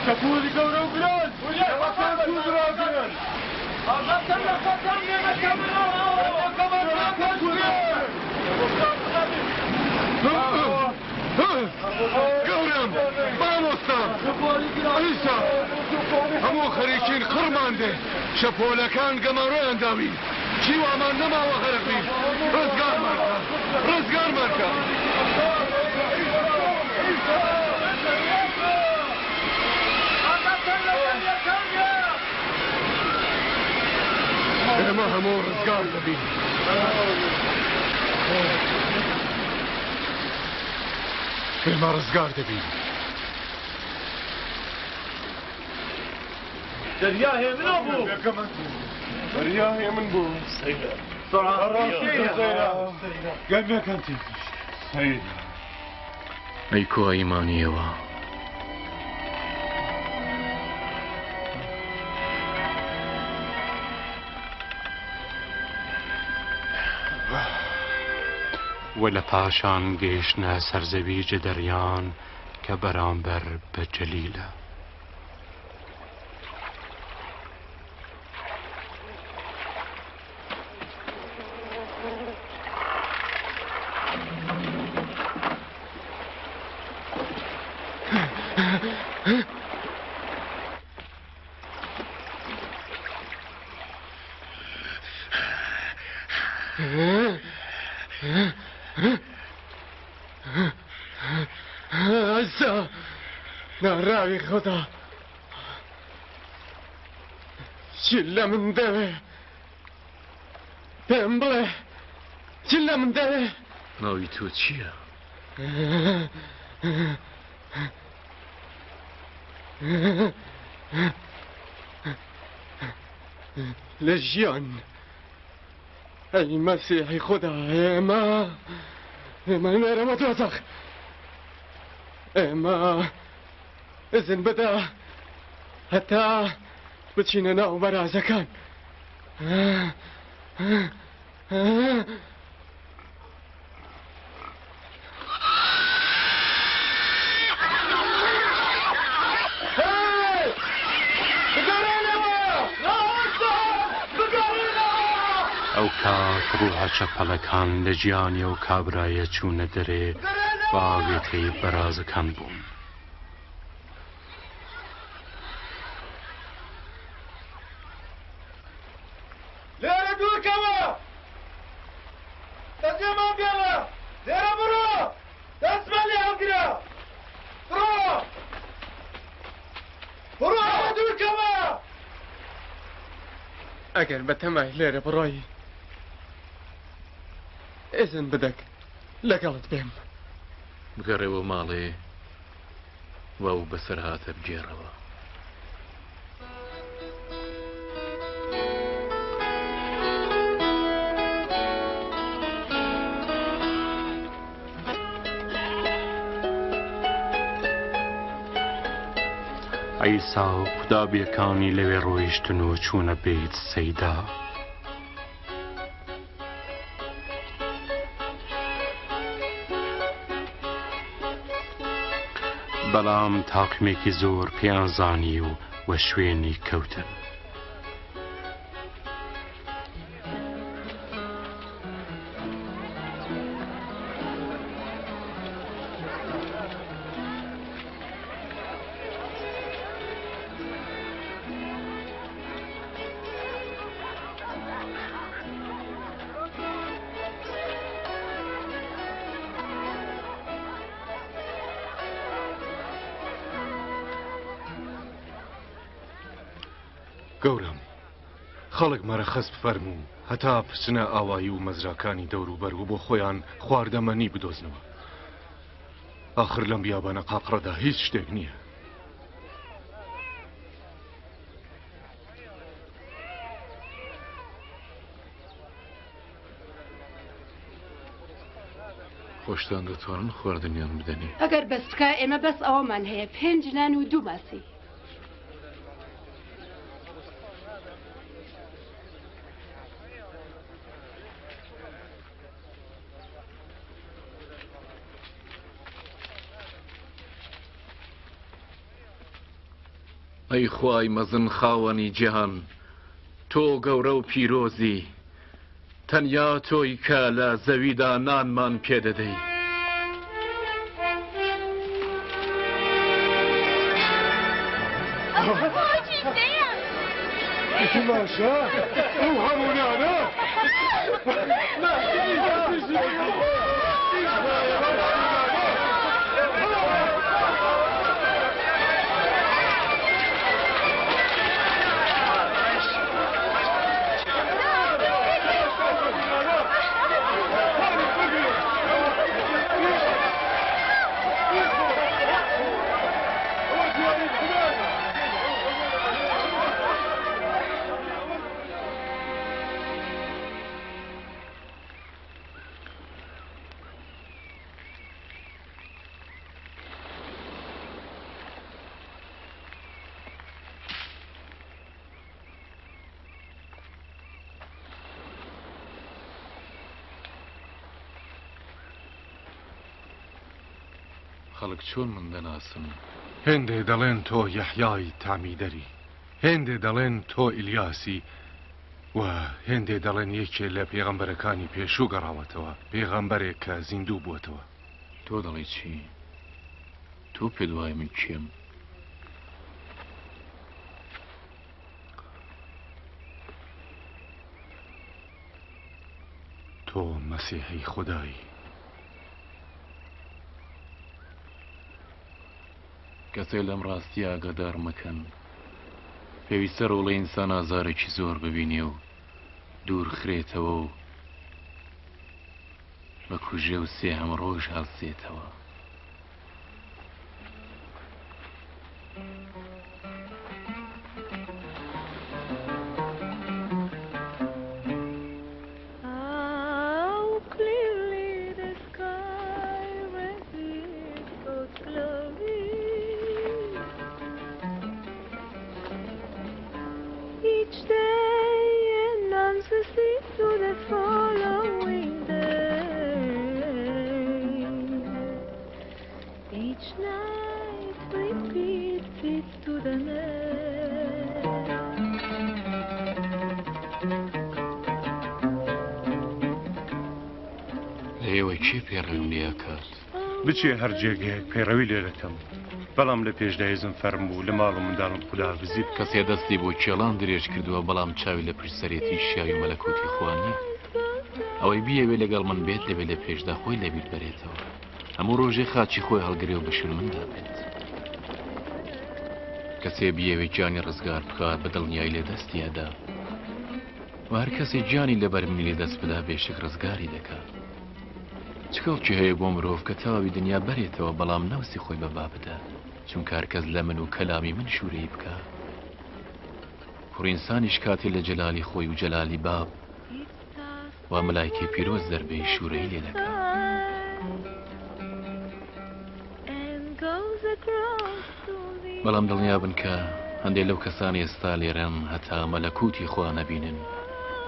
شەپۆلی گەورە و بران ئێوەکان توو دراگرن گەورم مامۆستا ئەیسا هەموو خەریکین قڕمان دێ شەپۆلەکان گەمەڕۆیان داوین چیوامان نەماوە غەرقین ڕزگارمانکە ڕزگارمانکە ئێمە هەموو ڕزگار دەبین ئێمە ڕزگار دەبین دەریا هێ منە بوو دەریا هێ من بوو گەرمەکەن تێکیش سەیدا ئەی کۆ ئیمانیەوە وە لە پاشان گەیشتنە سەرزەوی جدەریان کە بەرامبەر بە جەلیلە. عزا ناڕاوی خۆدا چی لە من دەوێ پێم بڵێ چی لە من دەوێ ناوی تۆ چییە؟ لە ژیان ئەی مەسیحی خوددا ئێمە نێرەمە دۆزەخ ئێمە ئزن بدە هەتا بچینە ناو بەرازەکان ئەو کات ڕووها چەپەڵەکان لە گیانی و کابرایە چوونە دەرێ باوێتەی بەرازەکان بوون. لێرە دوورکەوە دەستێمان پێوە لێرە بڕۆ دەستمان لێ هەڵگرە بڕۆ دوورکەوە ئەگەر بەتەمای لێرە بڕۆی ئێزن بدەک لەگەڵت بێم بگەڕێەوە ماڵێ واو بەسەر هاتە بگێڕەوە عیسا و قودابیەکانی لەوێ ڕۆیشتن و چوونە بێت سەیدا. بەڵام تاقمێکی زۆر پێیان زانی و وە شوێنی کەوتن. گەورم خەڵک مەرەخەس بفەرموو هەتا پچنە ئاوایی و مەزراکانی دەوروبەر و بۆ خۆیان خواردەمەنی بدۆزنەوە. ئاخر لەم بیابانە قاقڕەدا هیچ شتێک نییە. خۆشتان دەتوانن خواردنیان بدەنی؟ ئەگەر بەس بکە ئێمە بەس ئەوەمان هەیە 5 نان و 2 ماسی. ئەی خوای مەزن خاوەنی جیهان تۆ گەورە و پیرۆزی تەنیا تۆی کە لە زەویدا نانمان پێدەدەی ماشا ئەو هەموونانە خەڵک چۆن من دەناسن هێندێ دەڵێن تۆ یەحیای تامیدەری، هێندێ دەڵێن تۆ ئیلیاسی و هێندێ دەڵێن یەکێ لە پێغەمبەرەکانی پێشوو گەڕاوەتەوە، پێغەمبەرێک کە زیندوو بووەتەوە. تۆ دەڵێ چی؟ تۆ پێدوای من کێم؟ تۆ مەسیحی خودایی. کەسێ لەم ڕاستی ئاگادار مەکەن پێویستە ڕۆڵە ئینسان ئازارێکی زۆر ببینێ و دوور خرێتەوە و بە کوژێ و سێهەم ڕۆژ هەڵسێتەوە. each day and nuns asleep to the following day. Each night repeats it to the night. ئێوە چی پێڕێوم لێ کات؟ بچێ هەر جێگەیەک پێڕەوی لێ دەکەم بەڵام لە پێشدایزم فەرموو لە ماڵ و منداڵم خوداحافزی بکە. کەسێ دەستی بۆ کێڵان درێژ کردووە بەڵام چاوی لە پشت سەرێتی شیاوی مەلەکوتی خوانی ئەوەی بیەوێ لەگەڵ من بێت دەبێت لە پێشدا خۆی لەبیر بەرێتەوە هەموو ڕۆژێ خاچی خۆی هەڵگرێ و بەشر مندا بێت. کەسێ بیەوێ گیانی ڕزگار بخات بە دڵنیایی لێ دەستیادا و هەر کەسێ گیانی لەبەر منی لێ دەست بدا بێشک ڕزگاری دەکات. چکەڵکی هەیە بۆ مرۆڤ کە تەواوی دنیا بەرێتەوە بەڵام نەوسی خۆی بەبا بدات چونکە هەرکەس لە من و کەلامی من شوورەی بکە. کوڕئینسانیش کاتێ لە جەلالی خۆی و جەلالی باب و مەلایکەی پیرۆز دەربەی شوورەی لێ دەکات. بەڵام دڵنیا بن کە هەندێک لەو کەسانی ئێستا لێرەن هەتا مەلەکوتی خوا نەبینن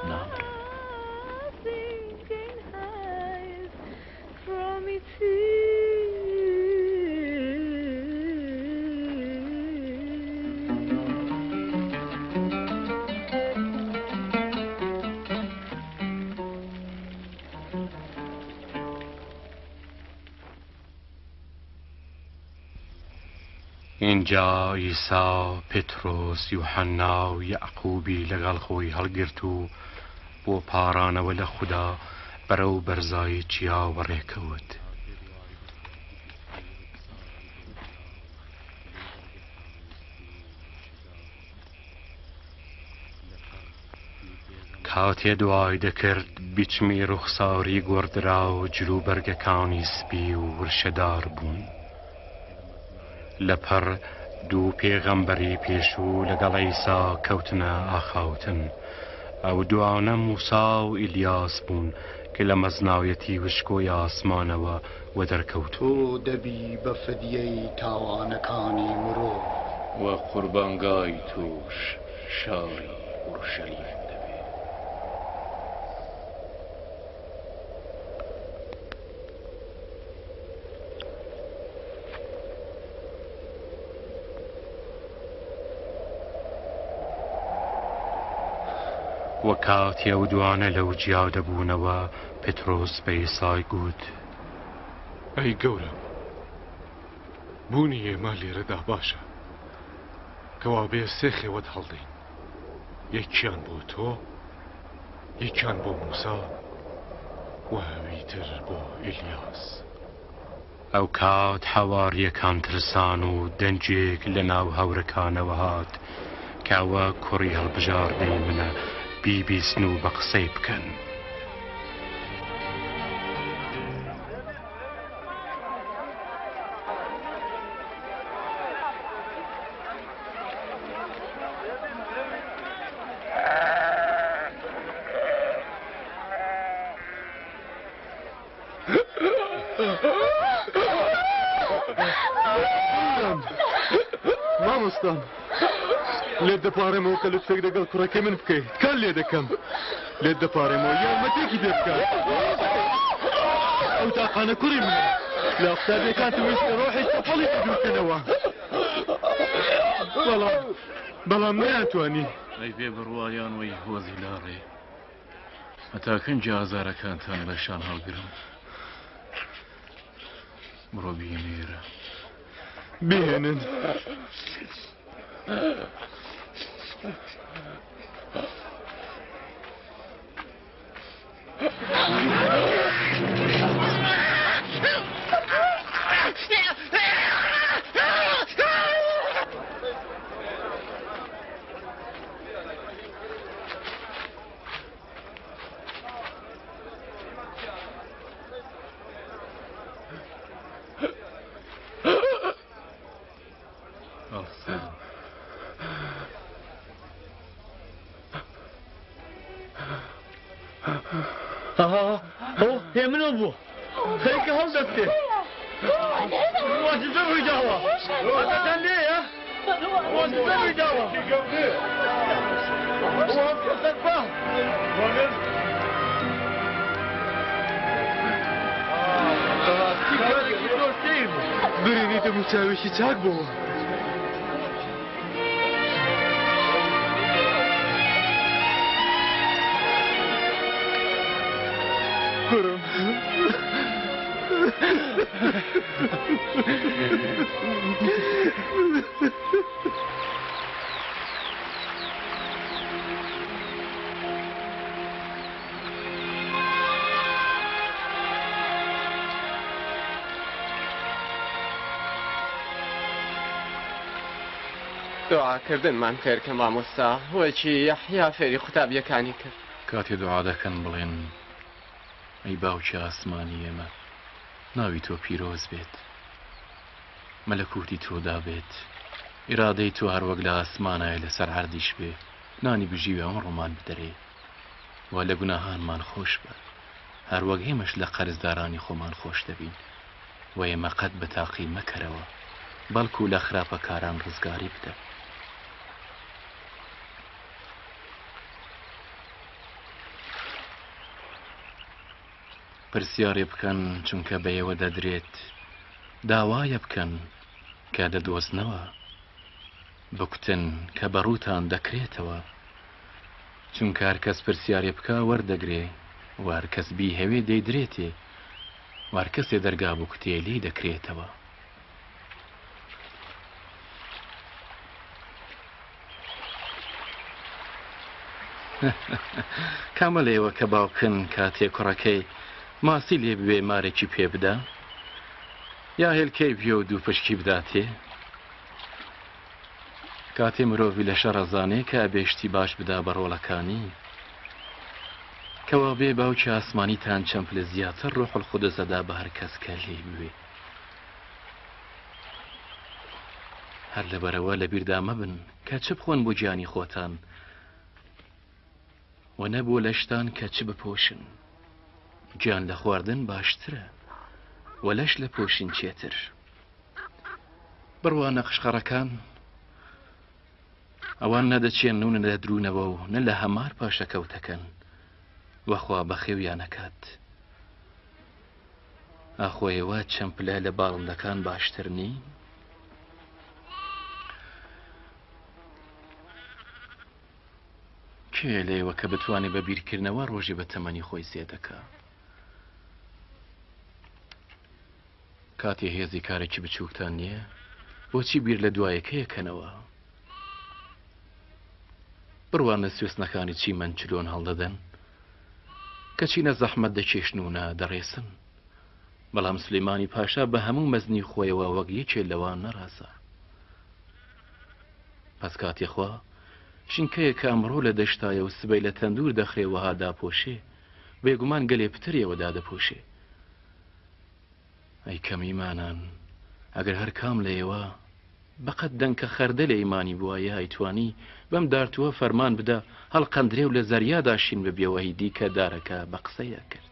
نامرن. اینجا ئیسا پێترۆس یوحەنا و یعقوبی لەگەڵ خۆی هەڵگرت و بۆ پارانەوە لە خوددا بەرەو بەرزایی چیاوە ڕێکەوت. کاتێ دوای دەکرد بیچمی ڕوخساوی گۆڕدرا و جلوبەرگەکانی سپی و ورشەدار بوون. لەپەر دوو پێغەمبەری پێشوو لەگەڵ ئەیسا کەوتنە ئاخاوتن ئەو دوانە موسا و ئیلیاس بوون کە لە مەزناویەتی وشکۆی ئاسمانەوە وەدەرکەوت. تۆ دەبی بە فدیەی تاوانەکانی مرۆڤ و قوربانگای توش شاری ئورشەلیم دەبێت. وە کاتی ئەو دوانە لەو جیا دەبوونەوە پێترۆس بە ئیسای گوت: ئەی گەورە، بوونی ئێمە لێرەدا باشە کەوا بێ سێ خێوەت هەڵدەین، یەکیان بۆ تۆ، یەکیان بۆ موسا و هەویتر بۆ ئیلیاس. ئەو کات حەواریەکان ترسان و دەنجێک لە ناو هەورەکانەوە هات کەوە کوڕی هەڵبژاردەی منە بیبیستن و بە قسەی بکەن. مامۆستام لێت دەپارێمەوە کە لەتفێک دەگەڵ کوڕەکەی من بکەیت کار لێ دەکەم لێت دەپارێمەوە یارمەتێکی پێ بکات ئەو تاقانە کوڕی منە لە ئەفتادەکان تویستە ڕۆحی سەفەڵی دوورکەنەوە بەڵام نەیانتوانی ئەی بێ بڕوایان وەی هۆزی لاڕێ هەتا کەنجی ئازارەکانتان بەشان هەڵگرم بڕۆ بینێرە بهێنن هي من ابوه خليك هلدتي واجد ضروري جوا هذا كان ليه يا واجد ضروري جوا خۆی دەم و چاوێکی چاک بووە کوڕم دوعاکردنمان کرد کە مامۆستا وەکی یەحیا فێری قوتابیەکانی کرد کاتێ دوعا دەکەن بڵێن ئەی باوکی ئاسمانی ئێمە ناوی تۆ پیرۆز بێت مەلەکوتی تۆدا بێت ئیرادەی تۆ هەروەک لە ئاسمانایە لەسەر هەردیش بێ نانی بژیوە ئەم ڕۆمان بدەرێ وا لە گوناهانمان خۆش بە هەروەک ئێمەش لە قەرزدارانی خۆمان خۆش دەبین و ئێمە قەت بە تاقی مەکەرەوە بەڵکو لە خراپەکاران ڕزگاری بدە پرسیارێ بکەن چونکە بەیەوە دەدرێت داوایە بکەن کە دەدۆزنەوە بکوتن کە بەڕووتان دەکرێتەوە چونکە هەر کەس پرسیارێ بکە وەردەگرێ و هەر کەس بیهەوێ دەیدرێتێ و هەر کەسێ دەرگا بکوتێ لێی دەکرێتەوە کامە لێوە کە باوکن کاتێ کوڕەکەی ماسی لێ بوێ مارێکی پێ بدە یا هێلکەی بێ و دوو پشکی بداتێ کاتێ مرۆڤی لە شەڕەزانێ کە ئەبێشتی باش بدا بە ڕۆڵەکانی کەوا بێ باوکی ئاسمانیتان چەند لە زیاتر ڕۆح القودسەدا بە هەر کەس کە لێ بوێ هەر لەبەرەوە لەبیردا مەبن کە چ بخۆن بۆ گیانی خۆتان و نەبوو لە شتان کە چ بپۆشن گیان لە خواردن باشترە و لەش لە پۆشین چێتر بڕوانە قشقەڕەکان ئەوان نەدەچێن و نەدەدروونەوە و نە لە هەمار پاشەکەوتەکەن وەخوا بەخێویانەکات ئاخۆیەوە چەمپلە لە باڵندەکان باشتر نی کێ لێوە کە بتوانێت بە بیرکردنەوە ڕۆژی بە تەمەنی خۆی سێ دەکا کاتێ هێزی کارێکی بچووکتان نییە بۆچی بیر لە دوایەکەیەکەنەوە بڕوانە سوێسنەکانی چیمەند چلۆن هەڵدەدەن کە چینە زەحمەت دەکێشن و دەڕێسن بەڵام سلێمانی پاشا بە هەموو مەزنی خۆیەوە وەک یەکێ لەوان نەڕازە پس کاتێخوا شینکەیە کە ئەمڕۆ لە دەشتایە و سبەی لە تەندور دەخرێوەها داپۆشێ بێگومان گەلێ پترێەوەدا دەپۆشێ ئەی کەمیمانان ئەگەر هەر کام لەیەوە بەقەت دەنکە خەردە لە ئیمانی بووایە ئەیتوانی بەم دارتووە فەرمان بدە هەڵقەندرێ و لە زەریاداشین ببێەوەی دیکە دارەکە بە قسەیە کرد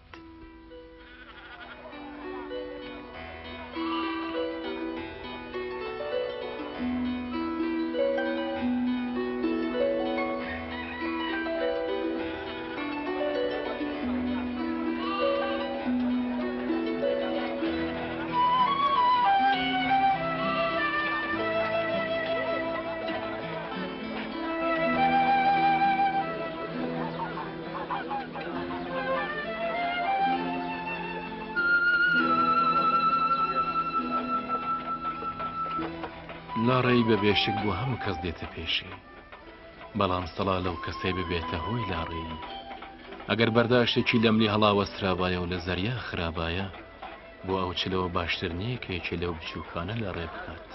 لاڕێی بە بێشک بۆ هەموو کەس دێتە پێشێ بەڵام سەڵا لەو کەسەی ببێتە هۆی لاڕێی ئەگەر بەرداشتێکی لەملی هەڵاوە سرابایە و لە زەریا خرابایە بۆ ئەو چلەوە باشتر نییە کە یەکێ لەو بچووکانە لە ڕێ بکات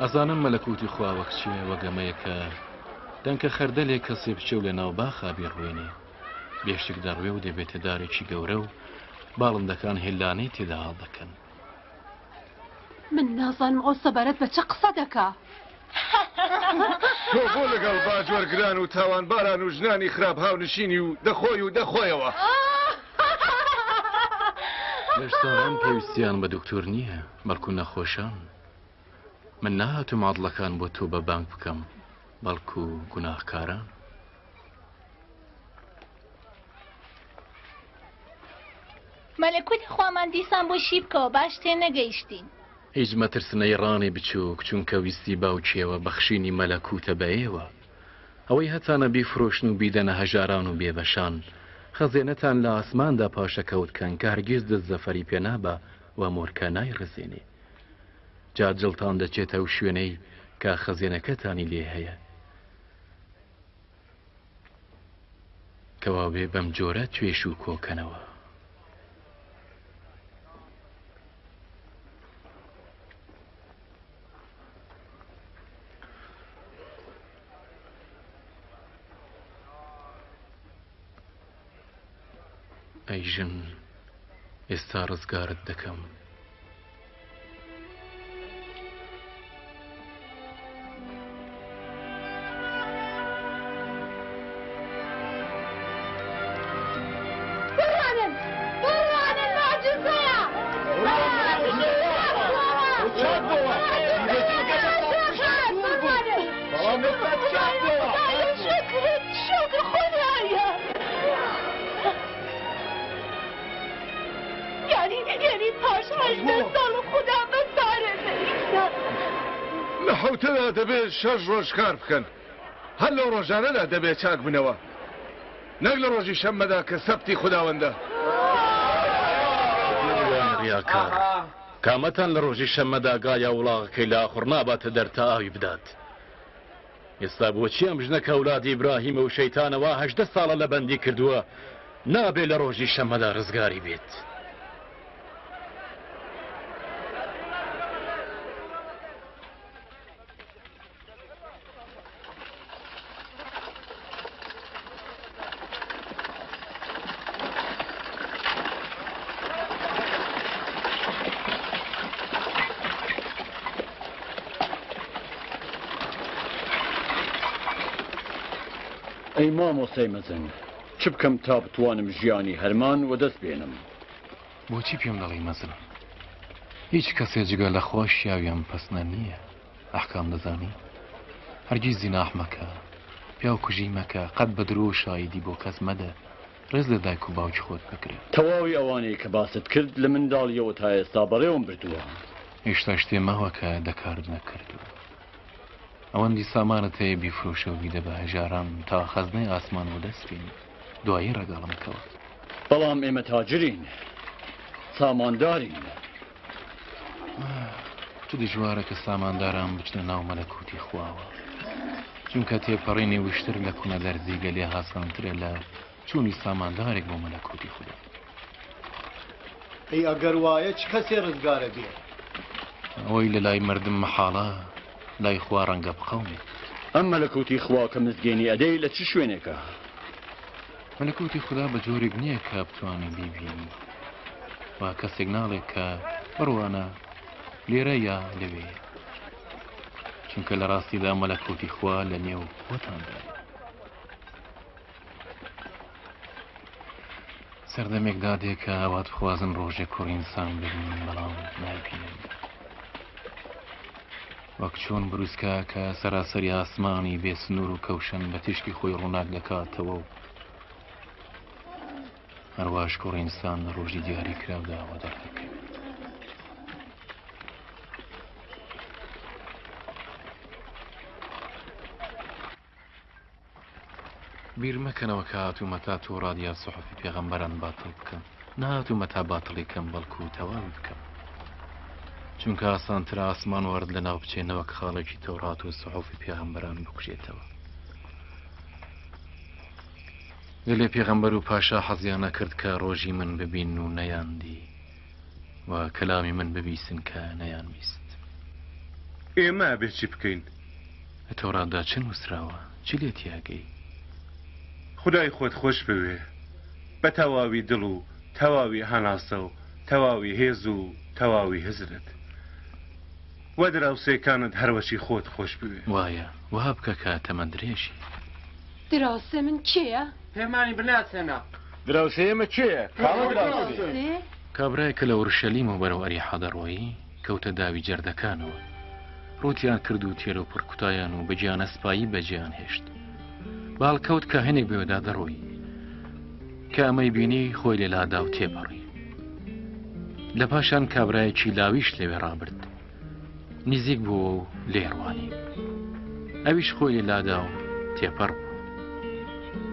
ئەزانم مەلەکوتی خوا وەک چیە وەگەمەیە کە دەنکە خەردە لێ کەسێ بچێ و لە ناو باخا بێڕوێنێ بێشک دەڕوێ و دەبێتە دارێکی گەورە و باڵندەکان هێلانەی تێدا هەڵ دەکەن من نازانم ئەو سەبارەت بە چه قسە دەکا تۆ بۆ لەگەڵ باجوەرگران و تاوانباران و ژنانی خراپ هاونشینی و دەخۆی و دەخۆیەوە هێشتاڕان پێویستیان بە دکتۆر نییە بەڵکو نەخۆشان من ناهاتم عادڵەکان بۆ تۆ بە بانگ بکەم بەڵکو گوناهکاران مەلەکوتی خوامان دیسان بۆ شی بکەوە باش تێ نەگەیشتین. هیچ مەترسنەی ڕانی بچووک چونکە ویستی باوکیەوە بەخشینی مەلەکوتە بەیەوە ئەوەی هەتانە بیفرۆشن و بیدەنە هەژاران و بێبەشان خەزێنەتان لە ئاسماندا پاشەکەوتکەن کە هەرگیز دەست زەفەری پێ نابە و مۆرکە نایڕزێنێ جا جڵتان دەچێتە و شوێنەی کە خەزێنەکەتانی لێ هەیە کەوا بێ بەم جۆرە توێش و کۆکەنەوە. ئەی ژن ئێستا ڕزگارت دەکەم. لە حوتەدا دەبێت 6 ڕۆژ کار بکەن هەر لەو ڕۆژانەدا دەبێت چاک بنەوە نەک لە ڕۆژی شەممەدا کە سەبتی خوداوەندە. ڕیاکار کامەتان لە ڕۆژی شەممەدا گایە وڵاغەکەی لە ئاخر ناباتە دەرتا ئاوی بدات. ئێستا بۆچی ئەم ژنەکە ئەولادی ئیبراهیمە و شەیتانەوە 18 ساڵە لە بەندی کردووە نابێ لە ڕۆژی شەممەدا ڕزگاری بێت. ئەی مامۆسەی مەزن چ بکەم تا بتوانم ژیانی هەرمان و دەست بێنم. بۆچی پێم دەڵی مەزن هیچ کەسێ جگە لە خۆشیاویان پەسنە نییە ئەحکام دەزانی هەرگیز زیناح مەکە پیا و کوژی مەکە قەت بە درۆ و شایدی بۆ کەس مەدە ڕێز لە دایک و باوکی خۆت بکرێت. تەواوی ئەوانەی کە باست کرد لە منداڵیەوە تا ئێستا بەڕێوەم بردووە هێشتا شتێ مەوە کە دەکارت نەکردووە ئەوەندی سامانت هەیە بیفرۆشە و بیدە بە هەژاران تا خەزنەی ئاسمان و دەست بینی دوایی ڕەگەڵمکەوە. بەڵام ئێمە تاجرین ساماندارین. چ دژوارە کە سامانداران بچنە ناو مەلەکوتی خواوە چونکە تێپەڕینی وشتر لە کوونە دەرزیگە لێ هاسانترە لە چوونی ساماندارێک بۆ مەلەکوتی خوددا. ئەی ئەگەر وایە چ کەسێ ڕزگارە بێت ئەوەی لە لای مردم مەحاڵە لای خوا ڕەنگە بخەونێت. ئەم مەلەکوتی خوا کە مزگەێنی ئەدەی لە چ شوێنێکە؟ مەلەکوتی خوددا بە جۆرێک نییە کە بتوانێت بیبینی وا کەسێک ناڵێت کە بڕوانە لێرە یا لەوێ چونکە لە ڕاستیدا مەلەکوتی خوا لە نێو خۆتاندا. سەردەمێکدا دێکە ئەوات بخوازن ڕۆژێک کوڕئینسان ببینن بەڵام نابینن وەک چۆن بروسکە کە سەراسەری ئاسمانی بێ سنوور و کەوشن بە تشکی خۆی ڕووناک دەکاتەوە و هەروەش کوڕئینسان لە ڕۆژی دیاری کراوداوە دەردەکەوێت. بیر مەکەنەوە کە هاتوومەتا تووڕادیا سوحفی پێغەمبەران باتڵ بکەم نهاتوومەتا باتڵی کەم بەڵکو و تەواوی بکەم چونکە ئاسانترە ئاسمان وەرد لە ناو بچێنەوە کە خاڵێکی تەورات و سوحفی پێغەمبەران بکوژێتەوە. لێ پێغەمبەر و پاشا حەزیان نەکرد کە ڕۆژی من ببین و نەیاندی و کەلامی من ببیسن کە نەیان بیست. ئێمە بێ چی بکەین؟ لە تەوراتدا چ نووسراوە چی لێ تیاگەی؟ خدای خۆت خۆش بوێ بە تەواوی دڵ و تەواوی هەناسە و تەواوی هێز و تەواوی هزرت وە دراوسێکانت هەروەشی خۆت خۆش بوێ. وایە وها بکە کە تەمە درێژی. دراوسێ من کێیە؟ پێمانی بناسێنە. دراوسێ ئێمە کێیە؟ کابرایەکە لە ئورشەلیم و بەرەو ئەریحا دەڕۆیی کەوتە داوی جەردەکانەوە ڕوتیان کرد و تێرە و پڕکوتایان و بەجیانە سپایی بەجیان هێشت باڵکەوت کە هەنێک بێوەدا دەڕۆی کە ئەمەی بینی خۆی لێلادا و تێپەڕی لە پاشان کابرایەکی لاویش لەوێ ڕابرد نزیک بووە و لێڕوانی ئەویش خۆی لێلادا و تێپەڕ بوو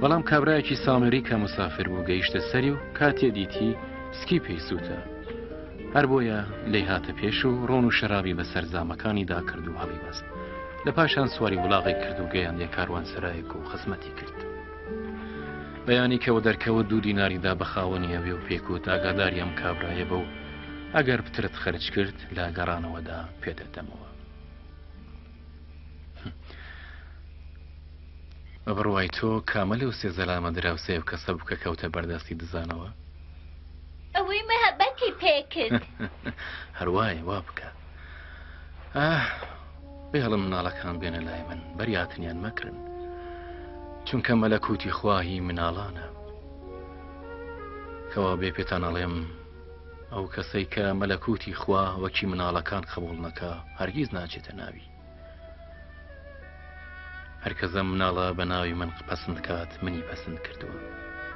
بەڵام کابرایەکی سامێری کە مسافر بوو گەیشتە سەری و کاتێ دیتی سکی پێی سووتە هەر بۆیە لێ هاتە پێش و ڕۆن و شەرابی بەسەر زامەکانیدا کرد و هەڵی بەست لە پاشان سواری وڵاغی کرد و گەیان لێ کاروانسەرایەک و خزمەتی کرد بەیانی کەەوە دەرکەوە 2 دیناریدا بە خاوەنی ئەوێ و پێکوت ئاگاداری ئەم کابرایە بە و ئەگەر پترت خەرج کرد لە گەڕانەوەدا پێدەدەمەوە بڕوای تۆ کامە لەو سێ زەلامە دراوسێ و کەسە بکە کەوتە بەردەستی دزانەوە ئەوەی مەهەبەتی پێکرد هەروایە وا بکە بێڵم مناڵەکان بێنە لای من بەریاتنیان مەکردن چونکە مەلەکوتی خواهی مناڵانە کەوا بێ پێتان ئەڵێم ئەو کەسەی کە مەلەکوتی خوا وەکی مناڵەکان قبوڵ نەکا هەرگیز ناچێتە ناوی هەرکەزە مناڵە بە ناوی من پەسند کات منی پەسند کردووە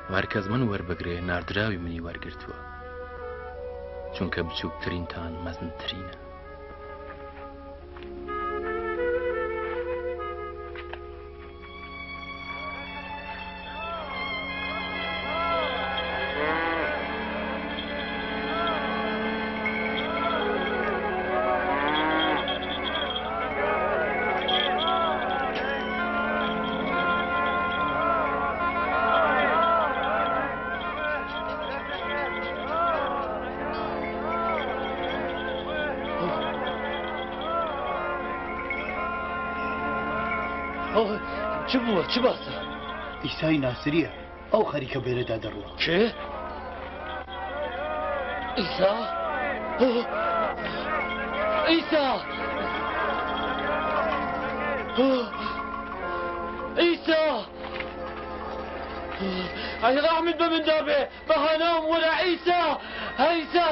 و هەرکەس من وەربگرێ ناردراوی منی وەرگرتووە چونکە بچووکترینتان مەزنترینە چ بووە چ باسە ئیسای ناسریە ئەو خەریکە بێرەدا دەڕوە کێ؟ ئیسا؟ ئیسا! ئیسا! ئەی ڕەحمت بە مندا بێ بەهانام وەرە ئیسا! ئیسا!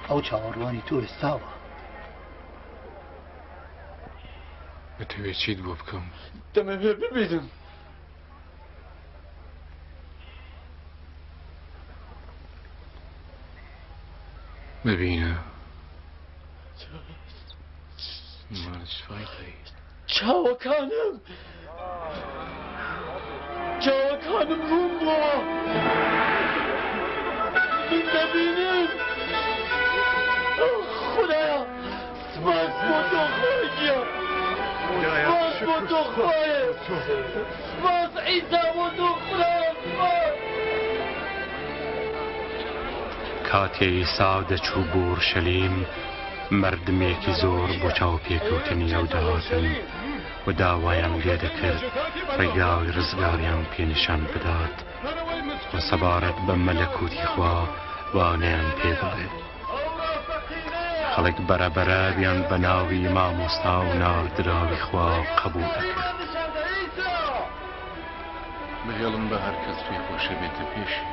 ئەو چاوەڕوانی تۆ ئێستاوە دەتەوێت چیت بۆ بکەم دەمەوێت ببینم ببینە چاوەکانم ڕوون بووە من دەبینم خودایە سپاس بۆ تۆ خۆیە سپاس بۆ تۆ خۆیە سپاس عیسا بۆ تۆ خودایە سپاس کاتێ ئیسا دەچوو بۆ ئورشەلیم مردمێکی زۆر بۆ چاو پێکەوتنی ئەو دەهاتن و داوایان لێ دەکرد ڕێگاوی ڕزگاریان پێنیشان بدات و سەبارەت بە مەلەکوتی خوا وانەیان پێ بڵێت خەڵک بەرەبەرەویان بە ناوی مامۆستا و ناردراوی خوا قبوڵ دەکرد بهێڵم بە هەر کەس پێی خۆشە بێتە پێشی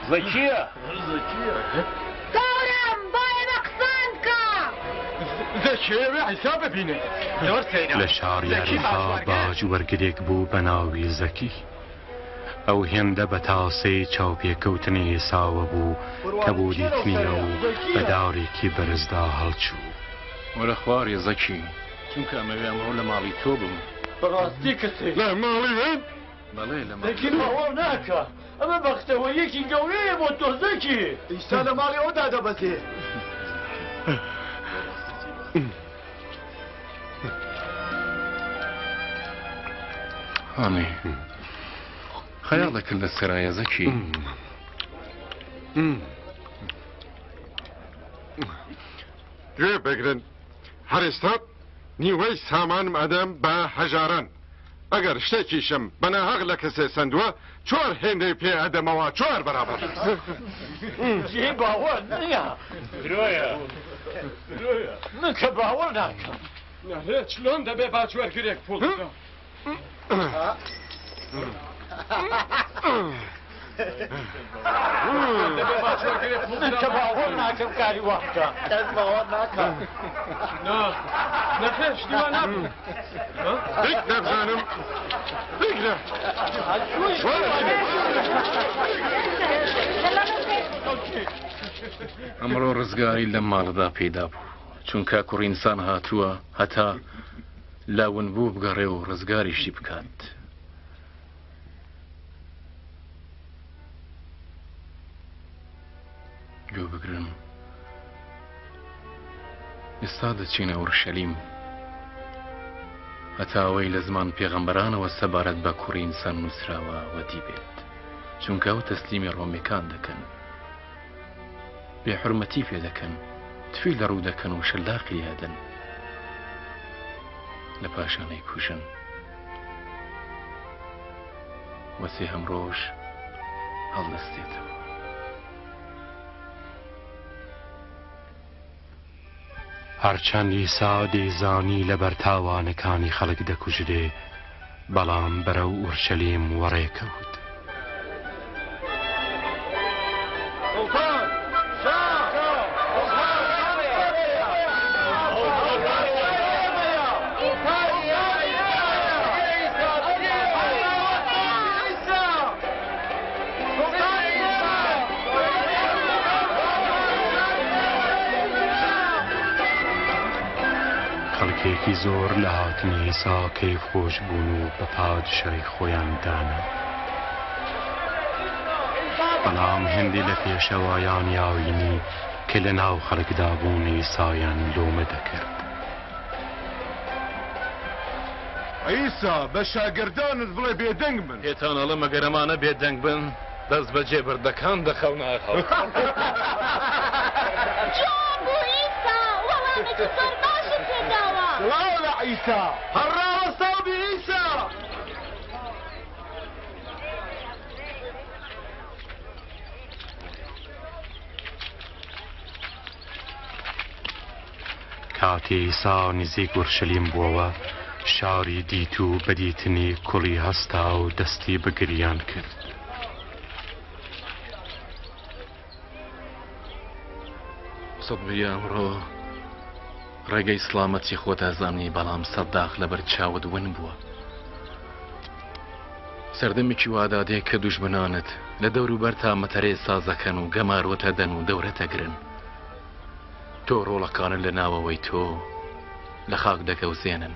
زەکیە گەورم باە بە قسان بکە دەکێوێ عیسا ببینێ لە شاریارەکە باج وەرگرێک بوو بە ناوی زەکی ئەو هێندە بە تاسەی چاوپێکەوتنی ئێساوە بوو کە بۆ دیتنیە و بە داورێکی بەرزدا هەڵچوو وەرە خوارێ زەکی چونکە ئەمەوێ ئەمڕۆ لە ماڵی تۆ بم بەڕاستی کەسێک لە ماڵی من بەڵێ لە زەکی باوەڕ ناکە ئەمە بەختەوەیەکی گەورەیە بۆ تۆ زەکی ئیسا لە ماڵی ئەودا دەبەزێ هانێ خەیاڵەکرد لە سەرایە زەکی گوێ بگرن هەر ئێستا نیوەی سامانم ئەدەم بە هەژاران ئەگەر شتێکیشم بەناهەق لە کەسێ سندووە 4 هێندەی پێ ئەدەمەوە 4 بەرابەر جێ باوەڕ نییە درۆیە من کە باوەڕ ناکەم نەهێت چلۆن دەبێ باجوەرگرێک پوڵ کە باوەڕ ناکەم کاری وا بکە کەس باوەڕ ناکەم نەخێر شتیوان نابوو هیچ نەبزانم بگرە ئەمڕۆ ڕزگاری لە ماڵدا پێدا بوو چونکە کوڕینسان هاتووە هەتا لاون بوو بگەڕێ و ڕزگاریشی بکات گوێ بگرن ئێستا دەچینە ئورشەلیم هەتا ئەوەی لە زمان پێغەمبەرانەوە سەبارەت بە کوڕینسان نووسراوە وەدی بێت چونکە ئەو تەسلیمی ڕۆمیەکان دەکەن بێحورمەتی پێ دەکەن توی لە ڕوو دەکەن و شەلاقی هەدەن لە پاشانەی کوژن وەسێ هەمڕۆژ هەڵدەستێتەوە هەرچەند ئیسا دەیزانی لەبەر تاوانەکانی خەڵک دەکوژرێ بەڵام بەرەو ئورشەلیم وەڕێکەوت خەڵکێکی زۆر لە هاتنی ئیسا کەیف خۆش بوون و بە پادشای خۆیان دانا بەڵام هەندێ لە پێشەوایان یاوینی کە لە ناو خەڵکدا بوون ئیسایان لۆمە دەکرد ئیسا بە شاگردانت بڵێ بێدەنگ بن پێتان ئەڵە مەگەرەمانە بێدەنگ بن دەست بە جێبردەکان دەخەونە سڵاو لە عیسا هەڕاوەستا بی عیسا کاتێ ئیسا نزیک ئورشەلیم بووەوە شاری دیت و بەدیتنی کوڵی هەستا و دەستی بەگریان کرد سەدبیە ئەمڕۆ ڕێگەی سڵامەتی خۆت ئازانی بەڵام سەدداخ لەبەر چاوت ون بووە سەردەمێکی وادادێ کە دوژمنانت لە دەوروبەر تا مەتەرێ سازەکەن و گەماروەتە دەن و دەورەتەگرن تۆ ڕۆڵەکانت لە ناوەوەی تۆ لە خاک دەکەوزێنن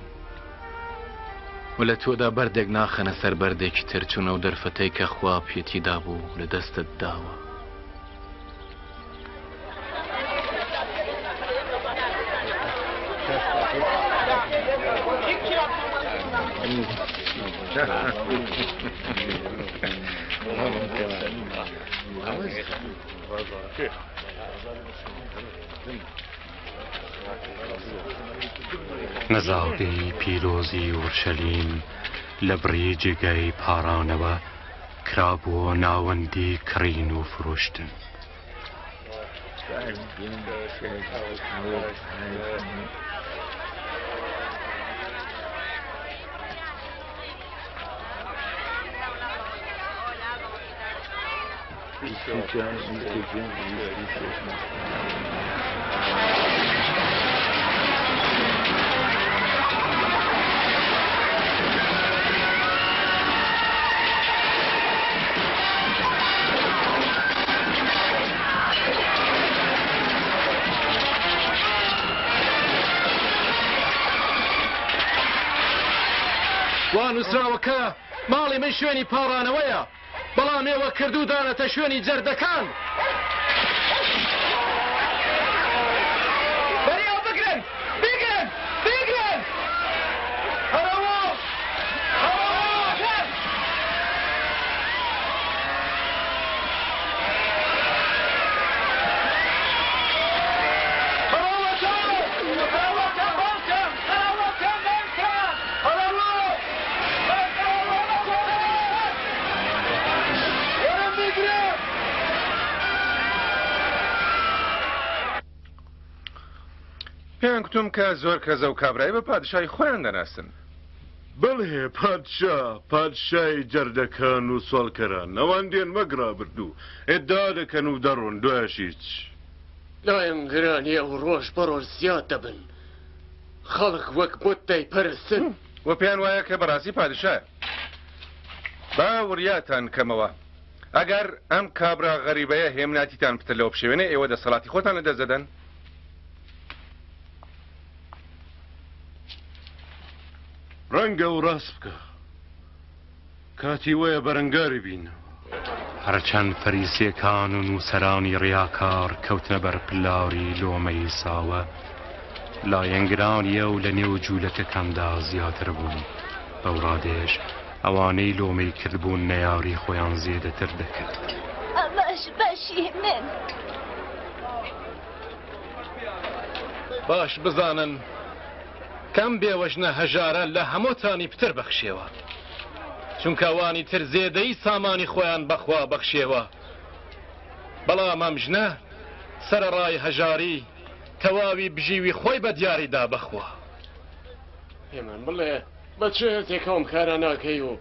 و لە تۆدا بەردێک ناخەنە سەر بەردێکی ترچوونە و دەرفەتەی کە خوا پێتیدا بوو لە دەستت داوە نەزاوی پیرۆزی ئورشەلیم لە بڕی جێگای پارانەوە کرابووە ناوەندی کڕین و فرۆشتن وان وسراوەکە ماڵی من شوێنی پاڕانەوەیە بەڵام ئێوە کردو دانەتە شوێنی جەردەکان بەریاو بگرن بگرن بگرن هەرەوە پێیان گوتم کە زۆر کەزە و کابرای بە پادشای خۆیان دەناسن بڵێ پادشای جەردەکان و سۆڵکەران ئەوان دێن مەگرا بردوو ئێدا دەکەن و دەڕۆن دوایشیچ لایەن گرانیە و ڕۆژ بەڕۆژ زیاد دەبن خەڵک وەک بۆت دەیپەرستن وە پێیان وایە کە بەڕاستی پادشایە با وریاتان کەمەوە ئەگەر ئەم کابرا غەریبەیە هێمناتیتان پتە لەوە پشێوێنێ ئێوە دەسەڵاتی خۆتان لەدەست دەدەن ڕەنگە و ڕاست بکە کاتی وەیە بەرەنگاری بینەوە هەرچەند فەریسیەکان و نووسەرانی ڕیاکار کەوتنە بەر پلاوری لۆمەی ساوە لایەنگرانیە و لە نێو جوولەکەکاندا زیاتر بوون بەو ڕادێش ئەوانەی لۆمەی کردبوون نەیاری خۆیان زێدەتر دەکرد باشی من باش بزانن کەم بێوەژنە هەژارە لە هەمووتانی پتر بەخشێوە چونکە ئەوانی تر زێدەی سامانی خۆیان بەخوا بەخشێوە بەڵام ئەم ژنە سەرەڕای هەژاری تەواوی بژیوی خۆی بە دیاریدا بەخوا هێمان بڵێ بە چه هێزێکەوەم کارە ناکەی و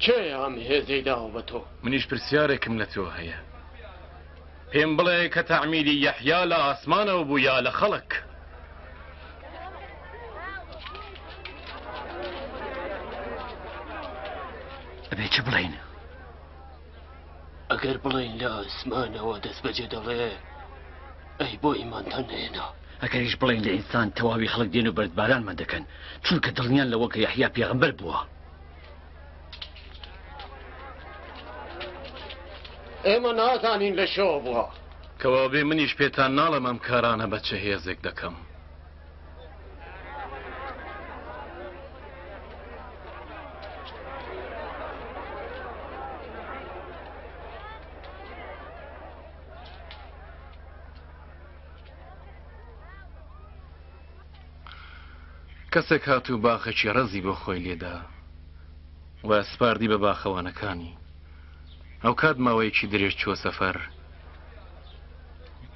کێ ئەم هێزەی داوە بە تۆ منیش پرسیارێکم لە تۆ هەیە پێم بڵێ کە تەعمیری یەحیا لە ئاسمانەوە بوو یا لە خەڵک ئەبێ چ بڵین ئەگەر بڵین لە ئاسمانەوە دەست بەجێ دەڵێ ئەی بۆ ئیمانتان نهێنا ئەگەریش بڵین لە ئینسان تەواوی خەڵک دێن و بەردبارانمان دەکەن چونکە دڵنیان لەوە کە یەحیا پێغەمبەر بووە ئێمە نازانین لە شەوە بووە کەوا بێ منیش پێتان ناڵم ئەم کارانە بە چه هێزێک دەکەم کەسێک هاتوو باخێکی ڕەزی بۆ خۆی لێدا و سپاردی بە باخەوانەکانی ئەو کات ماوەیەکی درێژ چوە سەفەر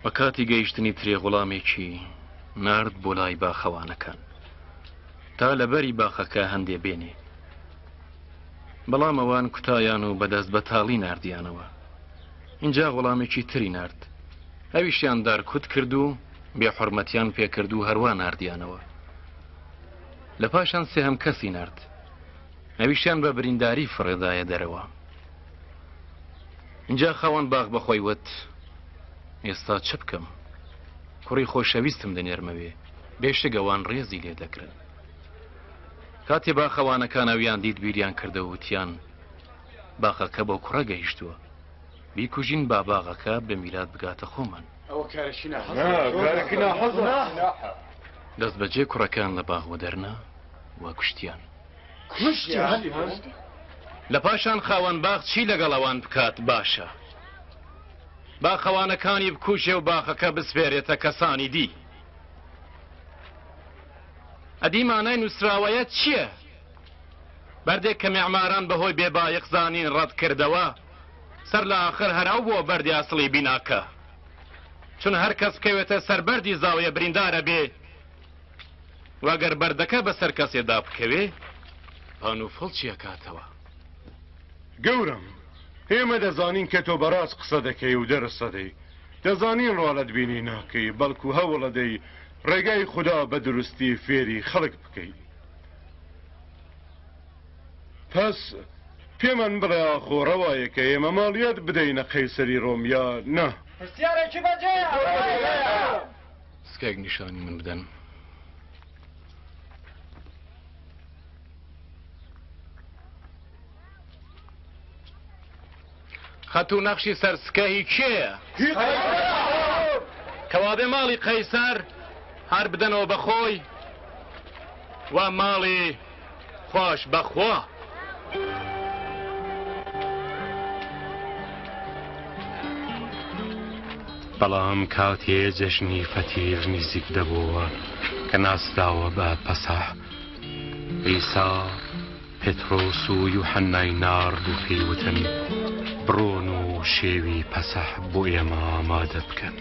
بە کاتی گەیشتنی ترێ غوڵامێکی نارد بۆ لای باخەوانەکان تا لەبەری باخەکە هەندێ بێنێ بەڵام ئەوان کوتایان و بەدەست بە تاڵی نردیانەوە اینجا غوڵامێکی تری نرد ئەویشیان دارکوت کرد و بێحورمەتیان پێکرد و هەروە نردیانەوە لە پاشان سێهەم کەسی نرد ئەویشیان بە برینداری فڕێدایە دەرەوە اینجا خاوەن باغ بەخۆی وت ئێستا چ بکەم کوڕی خۆشەویستم دەنێرمەوێ بێشتگەوان ڕێزی لێ دەکرن کاتێ باخەوانەکان ئەویان دیت بیریان کردە و وتیان باخەکە بۆ کوڕە گەیشتووە بیکوژین با باغەکە بە میلاد بگاتە خۆمان دەست بەجێ کوڕەکان لە باغوە دەرنا وە کوشتیان لە پاشان خاوەن باغ چی لەگەڵ ئەوان بکات باشە باخەوانەکانی بکوژێ و باخەکە بسپێرێتە کەسانی دی ئەدی مانای نووسراوەیە چییە بەردێک کە میعماران بەهۆی بێبایەق زانین ڕەت کردەوە سەر لە ئاخر هەراو بووە بەردی ئەسڵی بیناکە چون هەر کەس بکەوێتە سەربەردی زاویە بریندارە بێ واگەر بەردەکە بەسەر کەسێدا بکەوێ پان و فڵچیە کاتەوە گەورم ئێمە دەزانین کە تۆ بەڕاست قسە دەکەی و دەرسە دەی دەزانین ڕۆڵەت بینی ناکەی بەڵکو هەوڵە دەی ڕێگای خوددا بە دروستی فێری خەڵک بکەی پس پێمان بڵێ خۆڕەوایە کە ئێمە ماڵیەت بدەینە قەیسەری ڕۆمیا نا پرسیارێکی بەجێیە سکێک نیشانی من بدەن خەت و نەخشی سەرسکەهی کێیە کەوابێ ماڵی قەیسەر هەر بدەنەوە بەخۆی و ماڵی خۆش بەخوا بەڵام کاتێ جەژنی فەتیر نزیک دەبووە کە ناسداوە بە پەسەح ئیسا پێترۆس و یوحەنای نارد و پێیوتن بڕۆن و شێوی پەسەح بۆ ئێمە ئامادە بکەن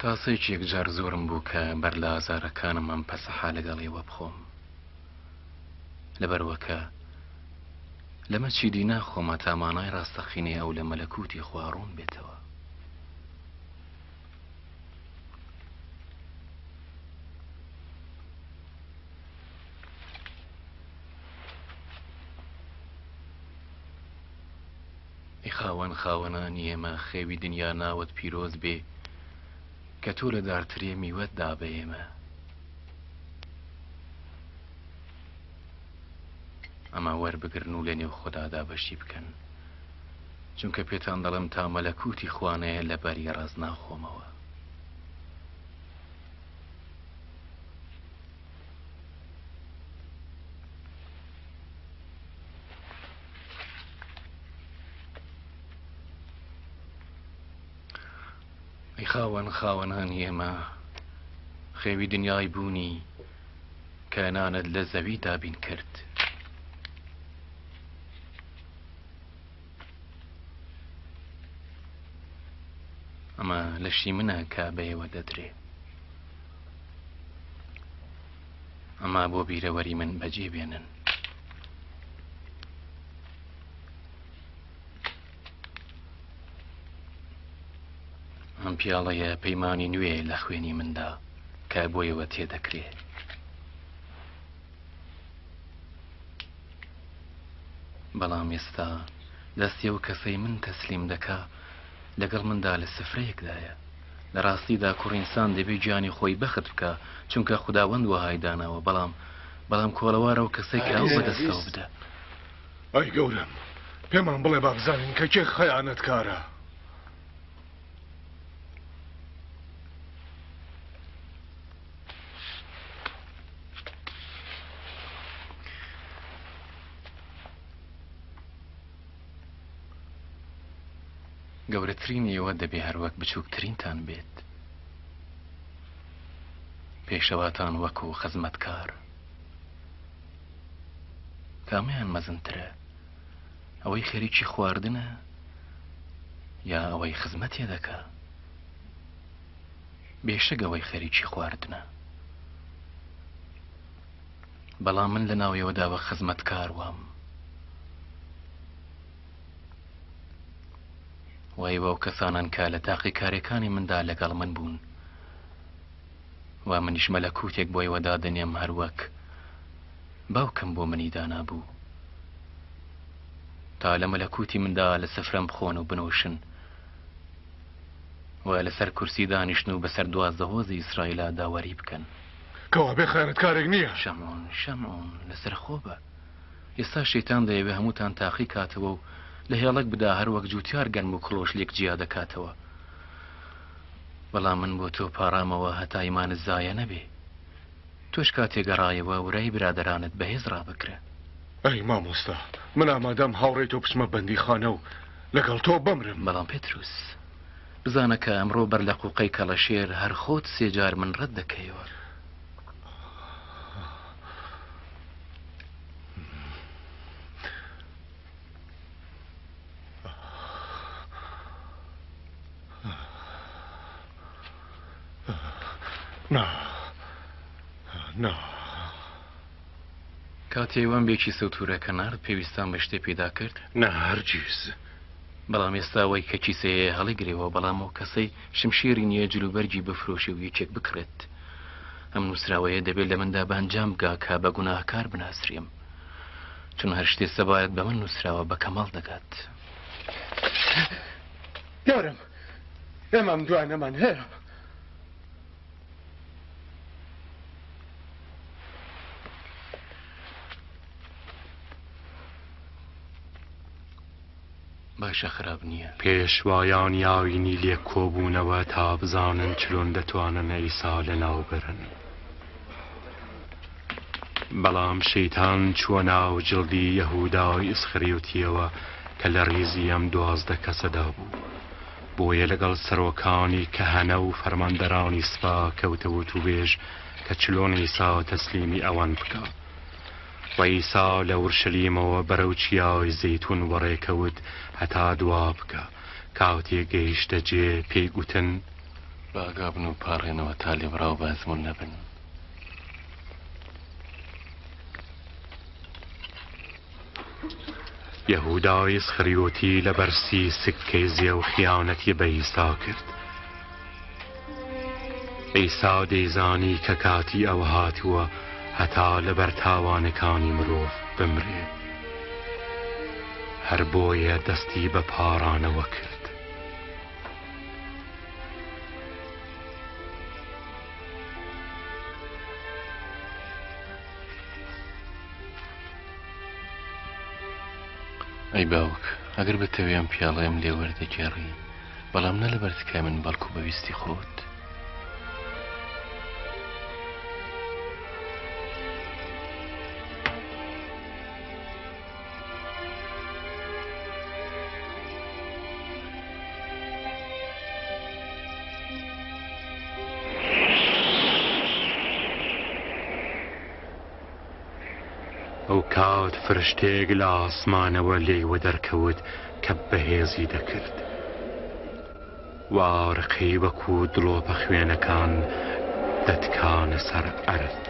تاسێکێک جار زۆرم بوو کە بەر لە ئازارەکانم ئەم پەسەحا لەگەڵێوە بخۆم لەبەرەوەکە لەمە چیدی ناخۆمە تا مانای ڕاستەقینەی ئەو لە مەلەکوتی خواڕوون بێتەوە. خاوەن خاوەنانی ئێمە خێوی دنیا ناوت پیرۆز بێ کە تۆ لە دارترێ میوەت دا بە ئێمە. ئەمە وەربگرن و لە نێو خۆدادا بەشی بکەن چونکە پێتان دەڵم تا مەلەکوتی خوانەیە لە بەری ڕاز ناخۆمەوە. خاوەن خاوەنانی ئێمە خێوی دنیای بوونی کە نانت لە زەوی دابین کرد ئەمە لەشی منە کە بەیەوە دەدرێ ئەمە بۆ بیرەوەری من بەجێ بێنن. ئەم پیاڵەیە پەیمانی نوێ لە خوێنی مندا کە بۆیەوە تێدەکرێ. بەڵام ئێستا دەستی ئەو کەسەی من تەسلیم دەکا لەگەڵ مندا لە سفرەیەکدایە. لە ڕاستیدا کوڕئینسان دەبێت گیانی خۆی بەخت بکە چونکە خوداوەند وەهای داناوە بەڵام کۆڵەوارە و کەسەی کە ئەو بەدەستەوە بدە. ئەی گەورم پێمان بڵێ با بزانین کە کێ خەیانەتکارە. گەورەترین ئێوە دەبێ هەروەک بچووکترینتان بێت. پێشەواتان وەکو خزمەتکار. کامیان مەزنترە؟ ئەوەی خەریکی خواردنە یا ئەوەی خزمەتێ دەکا؟ بێشەک ئەوەی خەریکی خواردنە. بەڵام من لە ناویەوەدا بە خزمەتکار وام. وای بەو کەسانان کە لە تاقی کارەکانی مندا لەگەڵ من بوون و منیش مەلەکوتێک بۆی وەدا دەنێم هەروەک باوکەم بۆ منی دانابوو تا لە مەلەکوتی مندا لە سفرەم بخۆن و بنووشن و لەسەر کورسی دانیشتن و بەسەر 12 هۆزی ئیسرائیلا داوەری بکەن. کەوا بێ خەیانەتکارێک نییە. شەمعۆن لەسەر خۆ بە. ئێستا شەیتان دەیەوێ هەمووتان تاقی کاتەوە و لە هێڵک بدا هەروەک جوتیار گەرم و کڵۆش لێک جیا دەکاتەوە. بەڵام من بۆ تۆ پاڕامەوە هەتا ئیمانت زایە نەبێ. تۆش کاتێک گەڕایەوە ورای برادرانت بەهێز ڕابکرە. ئەی مامۆستا من ئامادەم هاوڕێی تۆ بچمە بەندیخانە و لەگەڵ تۆ بمرم. بەڵام پێتروس بزانە کە ئەمڕۆ بەر لە قوقەی کەڵەشێر هەر خۆت سێجار من ڕەت دەکەیەوە. کاتێوان بێکی سەوتورەکە نارد پێویستان بە شتێ پێدا کرد؟ نا هەرگیز. بەڵام ئێستا وەی کە کیسەیە هەڵی گرێەوە بەڵام ئەو کەسەی شمشێری نییە جلوبەرگی بفرۆشی و یەکێک بکڕێت. ئەم نووسراوەیە دەبێت لە مندا بەنجام بگا کە بە گوناهکار بناسریم چون هەر شتێ سەبایەت بە من نووسراوە بە کەماڵ دەگات. گەورم ئێمەم دوانەمان هەیە. باشە خراپ نییە. پێشوایان یاوینی لێ کۆبوونەوە تا بزانن چلۆن دەتوانن ئەیسا لەناو برن. بەڵام شەیتان چووە ناو جڵدی یەهودای ئیسخەریۆتیەوە کە لە ڕیزی ئەم 12 کەسەدا بوو. بۆیە لەگەڵ سەرۆکانی کەهەنە و فەرماندەرانی سپا کەوتەوە تووبێژ کە چلۆن ئیسا تەسلیمی ئەوان بکە. و ئیسا لە ئورشەلیمەوە بەرەو چیاوی زەیتون وەڕێکەوت هەتا دوا بکە. کاتێک گەیشتە جێ پێی گوتن باگابن و پاڕێنەوە تا لێبڕاو بازمون نەبن. یەهودای سخریوتی لە بەرسی سککەی زێ و خیانەتی بە ئیسا کرد. ئیسا دەیزانی کە کاتی ئەو هاتووە هەتا لەبەر تاوانەکانی مرۆڤ بمرێ. هەر بۆیە دەستی بە پاڕانەوە کرد. ئەی باوک، ئەگەر بتەوێم پیاڵەیەم لێ وەردەگێڕی، بەڵام نە لەبەر تکای من بەڵکو بەویستی خۆت. ئەو کات فرشتێک لە ئاسمانەوە لێیوە دەرکەوت کە بەهێزی دەکرد. وارقی وەکو دڵۆپە خوێنەکان دەتکانە سەر ئەرد.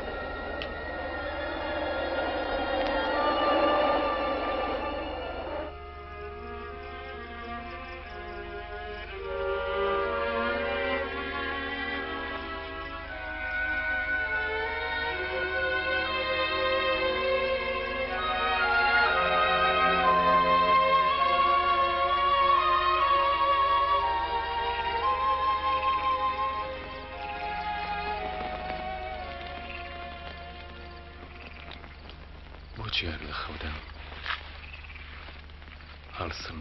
بۆچیار لە خەودا هەڵسم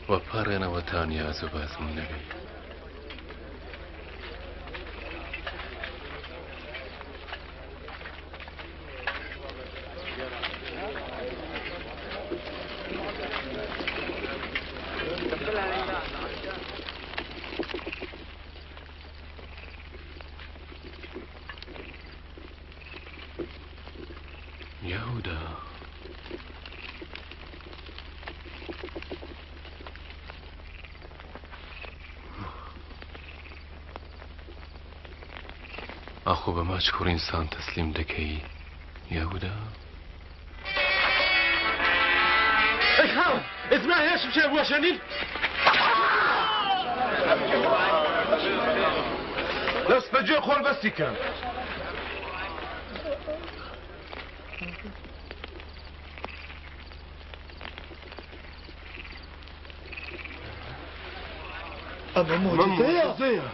وە پاڕێنەوە تانیاز و بازمون نەبێ. یهودا ئاخۆ بە ماچ کوڕ ئینسان تەسلیم دەکەی یهودا؟ ئەی خاوە ئێسما هێشم چێ بووە شەنین دەست بەجێ خۆر بەستی کەم. ئەمە مۆجزەیە.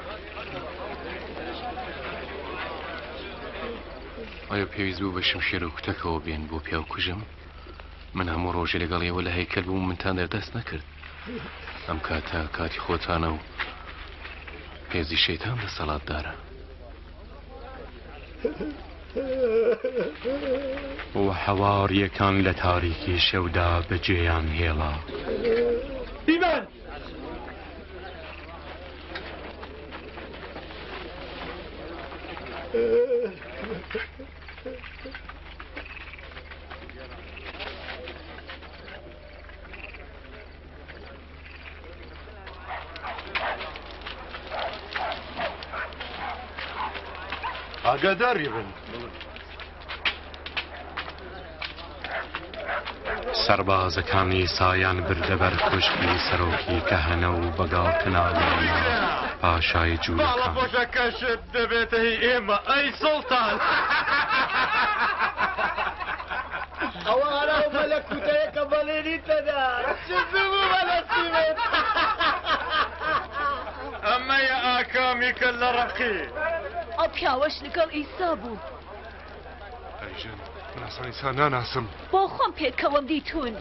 ئایا پێویست بوو بە شمشێر و کوتەکەوە بێن بۆ پیاو کوژم؟ من هەموو ڕۆژە لەگەڵ ئێوە لە هەیکەل بووم منتان دەردەست نەکرد. ئەم کاتە کاتی خۆتانە و هێزی شەیتان دەسەڵاتدارە. و هەواریەکان لە تاریکی شەودا بەجێیان هێڵا. دیمان! ئاگاداری بن. سەربازەکانی سایان بردە بەر کوشکی سەرۆکی کەهەنە و بەگاڵتەناویانە پاشای جوولەکان. پۆشەکەشت دەبێتە هی ئێمە ئەی سوڵتان. ئەوە هەراومە لە کوتەیە کە بەڵێنیتەدا چزم و بەلەسیمت. ئەمەیە ئاکامی کە لە ڕەقی. ئەو پیاوەش لەگەڵ ئیسا بوو. ئەیژن ناسان ئیسا ناناسم. بۆ خۆم پێکەوەم دیتون.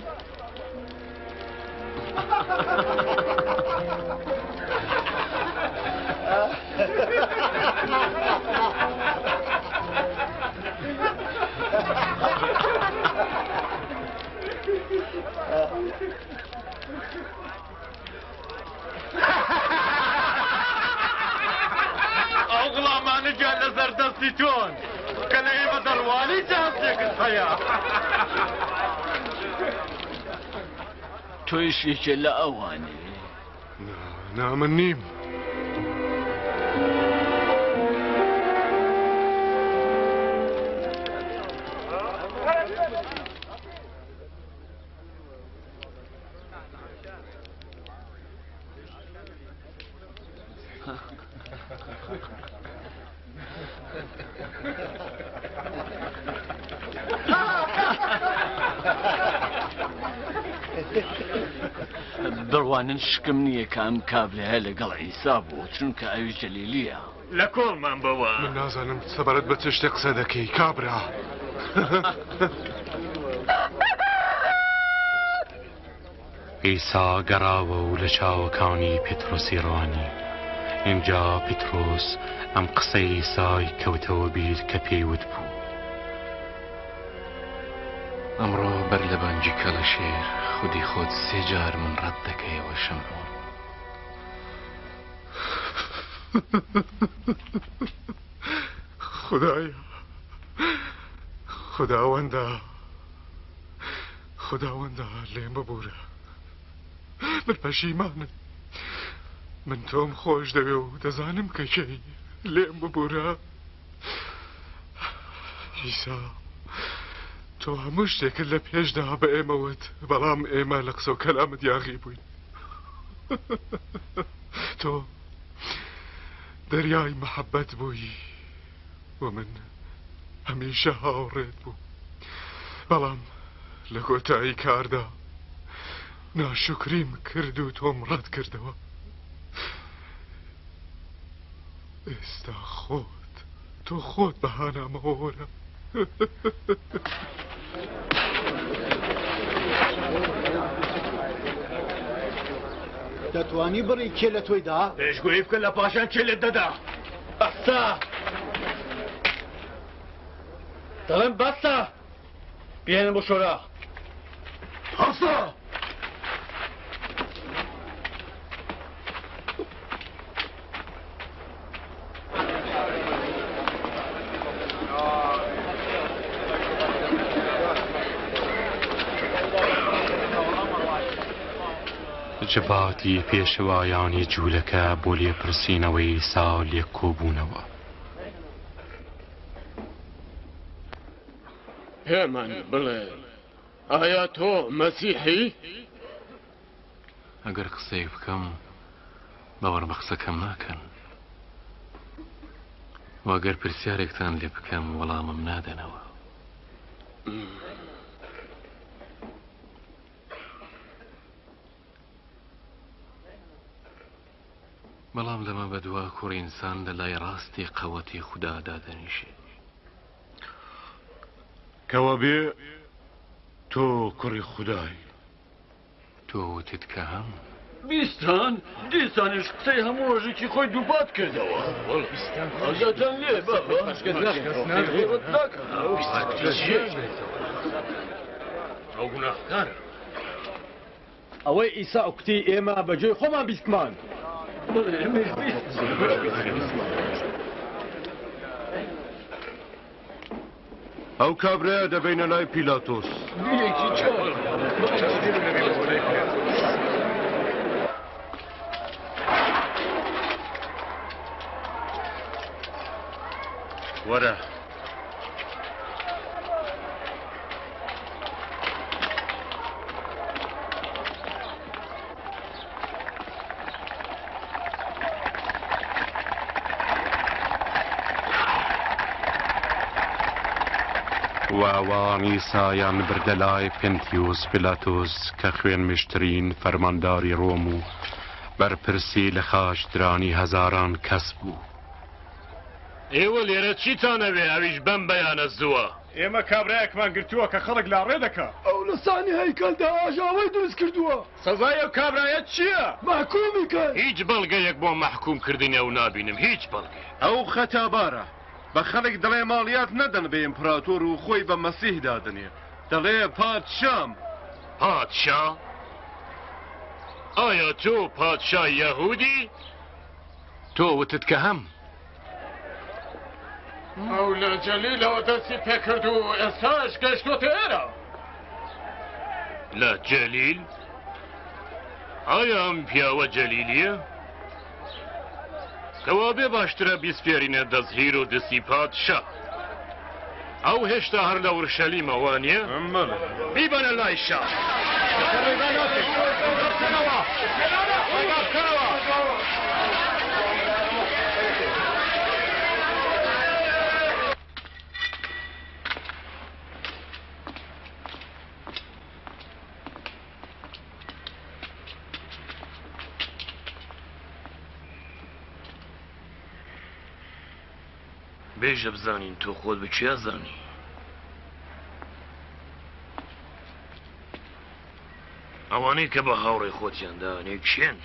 ئەو گوڵامانە گیان لە زەردەستی تۆن کە لە ئێمە دەڕوانی جانسێکت هەیە. تۆیش یەکێ لە ئەوانێ. نا من نیم. هەروانن شکم نییە کە ئەم کابرایە لەگەڵ عیسا بوو چونکە ئەوی جەلیلیە لە کۆڵمان بەوە من نازانم سەبارەت بە چ شتێک قسە دەکەی کابرا ئیسا گەڕاوە و لە چاوەکانی پێترۆسی ڕوانی اینجا پێترۆس ئەم قسەی ئیسای کەوتەوە بیر کە پێیوت بوو ئەمڕۆ بەر لە بانگی کەڵە شێر خودی خۆت 3 جار من ڕەت دەکەیەوە شەمعون خدایا خداوەندە لێم ببوورە من پەشیمانم من تۆم خۆش دەوێ و دەزانم کە کەی لێم ببوورە ئیسا تۆ هەموو شتێکت لە پێشدا بە ئێمەوت بەڵام ئێمە لە قسە و کەلامت یاغی بووین تۆ دەریای مەحەبەت بووی و من هەمیشە هاوڕێت بوو بەڵام لە کۆتایی کاردا ناشکریم کرد و تۆم ڕەت کردەوە ئێستا تۆ خۆت بەهانامەوە وەرە دەتوانی بڕی کێ لە تۆیدا؟ پێشگویی بکە لە پاشان کێ لێت دەدا بەستە دەڵێم بەستە بێنە بۆ شۆرە هەڵسە جباتی پێشەوایانی جوولەکە بۆ لێپرسینەوەی ئیسا لێکۆبوونەوە پێمان بڵێ ئایا تۆ مەسیحی؟ ئەگەر قسەی بکەم باوەڕ بە قسەکەم ناکەن واگەر پرسیارێکتان لێ بکەم وەڵامم نادەنەوە بەڵام لەمە بەدوا کوڕی ئینسان لە لای ڕاستی قەوەتی خوددادا دەنیشێ کەوە بێ تۆ کوڕی خودای تۆ وتت کە هەم بیستان دیسانش قسەی هەموو ڕۆژێکی خۆی دووبات کردەوە ئازاتان لێ ئەو گوناهکارە ئەوەی ئیسا کوتی ئێمە بەجێی خۆمان بیستمان ئەو کابرایە دەبینە لای پیلاتۆس وەرە واوان ئیسایان بردە لای پێنتیۆس پیلاتۆس کە خوێنمشترین فەرمانداری ڕۆم و بەرپرسی لە خاشدرانی هەزاران کەس بوو ئێوە لێرە چیتانەوێ ئەویش بەم بەیانە زووە ئێمە کابراایەکمان گرتووە کە خەڵک لا ڕێ دەکا ئەو لەسانی هەیکەلدا ئاژاوەی دروست کردووە سەزای ئەو کابراایەت چییە؟ محکومی کە هیچ بەڵگەیەک بۆ مەحکوم کردنی ئەو نابینم هیچ بەڵگێ ئەو خەتابارە بە خەڵک دەڵێ ماڵیات نەدەن بە ئیمپراتۆر و خۆی بە مەسیح دادنێ دەڵێ پادشام پادشا؟ ئایا تۆ پادشای یەهودی؟ تۆ وتت کە هەم ئەو لە جەلیلەوە دەستی پێکرد و ئێستاش گەشتۆتە ئێرە لە جەلیل؟ ئایا ئەم پیاوە جەلیلیە؟ کەوا بێ باشترە بیسپێرینە دەستگیر و دەستی پادشا ئەو هێشتا هەر لە ورشەلیمەوە نییە؟ بیبەنە لای شا بێژە بزانین تۆ خۆت بە کیا زانی ئەوانەی کە بە هاوڕێی خۆتیاندا نێکشێن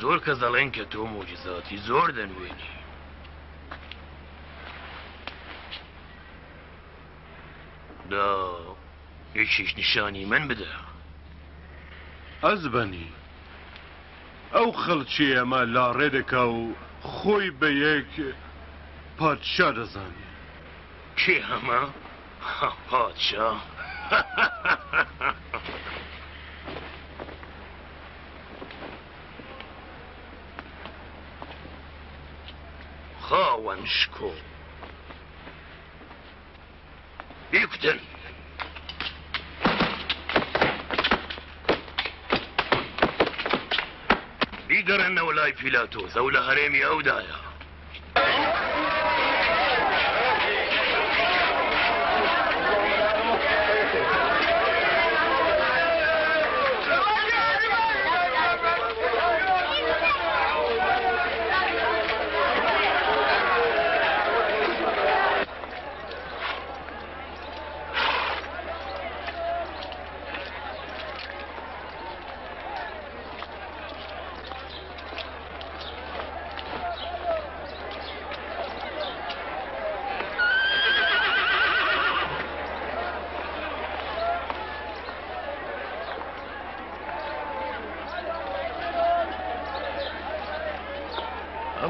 زۆر کەس دەڵێن کە تۆ مۆجزاتی زۆر دەنوێنی دا یەکیش نیشانی من بدە ئەزبەنی ئەو خەڵکی ئەمە لاڕێ دەکا و خۆی بە یەک پادشا دەزانێ کێ هەمە؟ پادشا خاوەن شکۆ بیکوتن بیگەڕێنەوە لای پیلاتۆس ئەو لە هەرێمی ئەودایە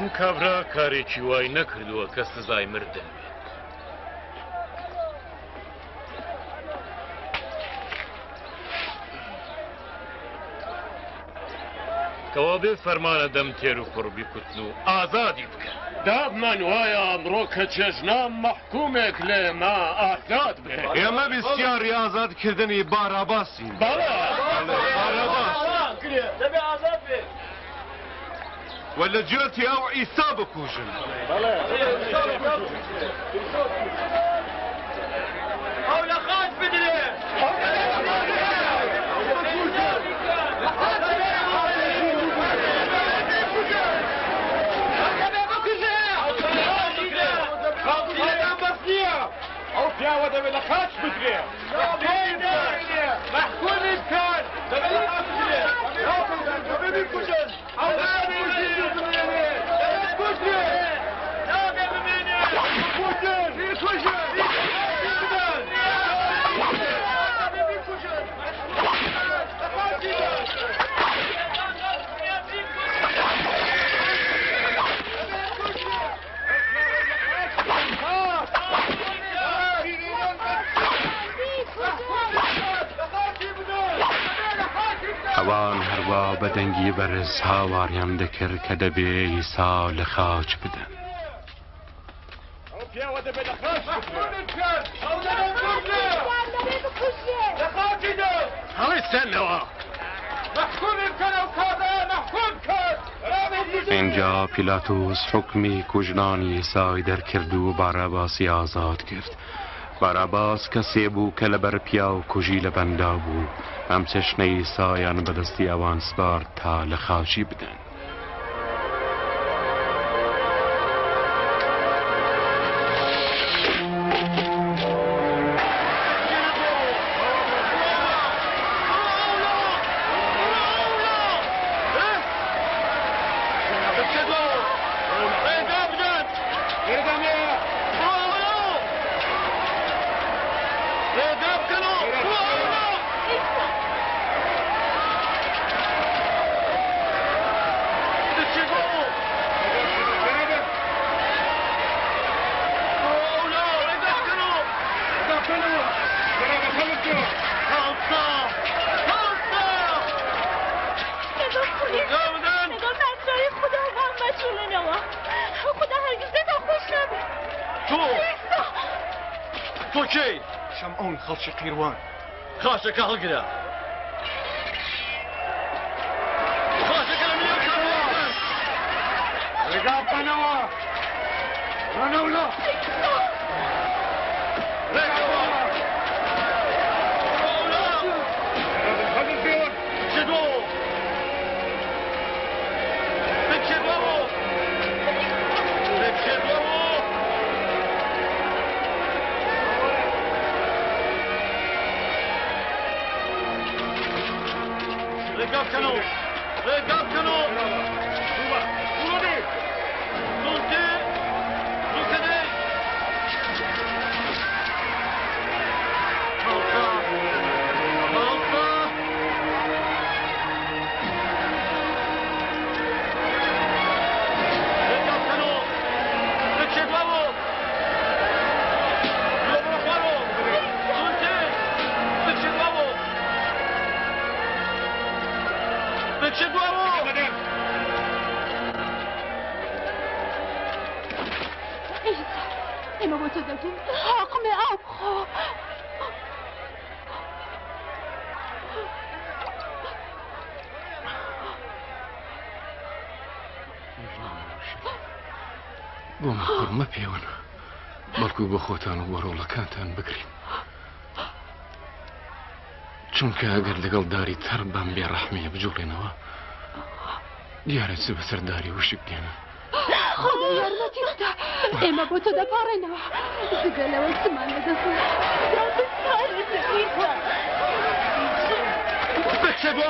ئەم کابرا کارێکی وای نەکردووە کە سزای مردن بێت کەوا بێ فەرمانە دەم تێر و کوڕ بیکوتن و ئازادی بکەن دابمان وایە ئەمڕۆ کە چێژنام مەحکومێک لێمە ئازاد بێ ئێمە بسیاری ئازادکردنی باراباسین دەبێ ئازاد بێ و لە جێتی ئەو ئیسا بکوژن ئەو لە خاک بدرێ ئەو پیاوە دەبێت لە خاک بدرێ مەحکومی بکەن دەبێت لە خاک بدرێ دەبێت بیکوژن ئەو ئەوان هەروە بە دەنگی بەرز هاواریان دەکرد کە دەبێ ئیسا لە خاچ بدەن اینجا پیلاتوس حکمی کوژنانی ئیسای دەرکرد و باراباسی ئازاد کرد باراباس کەسێ بوو کە لەبەر پیا و کوژی لە بەندا بوو ئەم چەشنەی ئیسایان بەدەستی ئەوان سپارد تا لە خاچی بدەن تۆ کێی؟ شەمعون خەڵکی قیروان خاشەکە هەڵگرە خاشەکە لە منێ کاروان ڕێگا بکەنەوە ڕەنەوڵە چێ ڕێگا بکەنەوە ڕێگا بکەنەوە زووتر زووکەدەی ئێمە بۆ تۆ دەبین حاقمێ ئاو بخۆ بۆ مەخۆر مەپێون بەڵکو بۆ خۆتان و بۆ ڕۆڵەکانتان بگرین چونکە ئەگەر لەگەڵ داری تەر بەم بێڕەحمیە بجوڵێنەوە دیارە چ بەسەرداری وشک دێنە خۆدا یارمەتی بدە ئێمە بۆ تۆ دەپاڕێنەوە جگە لەوە چمان لەدەستە بچە بۆ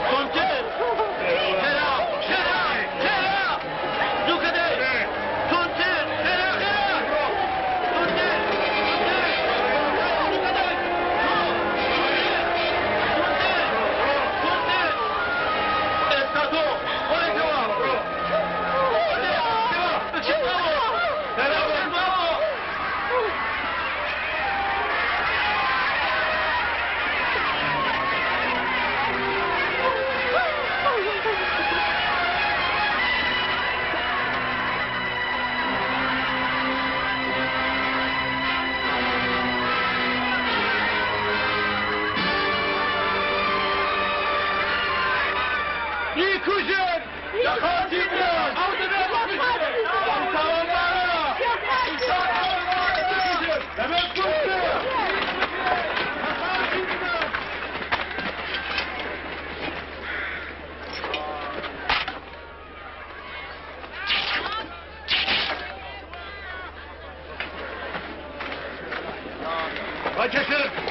تۆنتر خێرا خێرا خێرا زووکەدەی تۆنتر خێرا خێرا تۆنتر ئێستا تۆ وەرەکەوە بچە بۆ خێرا بۆ يكوجن يا خالتي بلاد او دبي او تاوانارا انسان تاوانارا دبي كوجن يا خالتي بلاد وجهك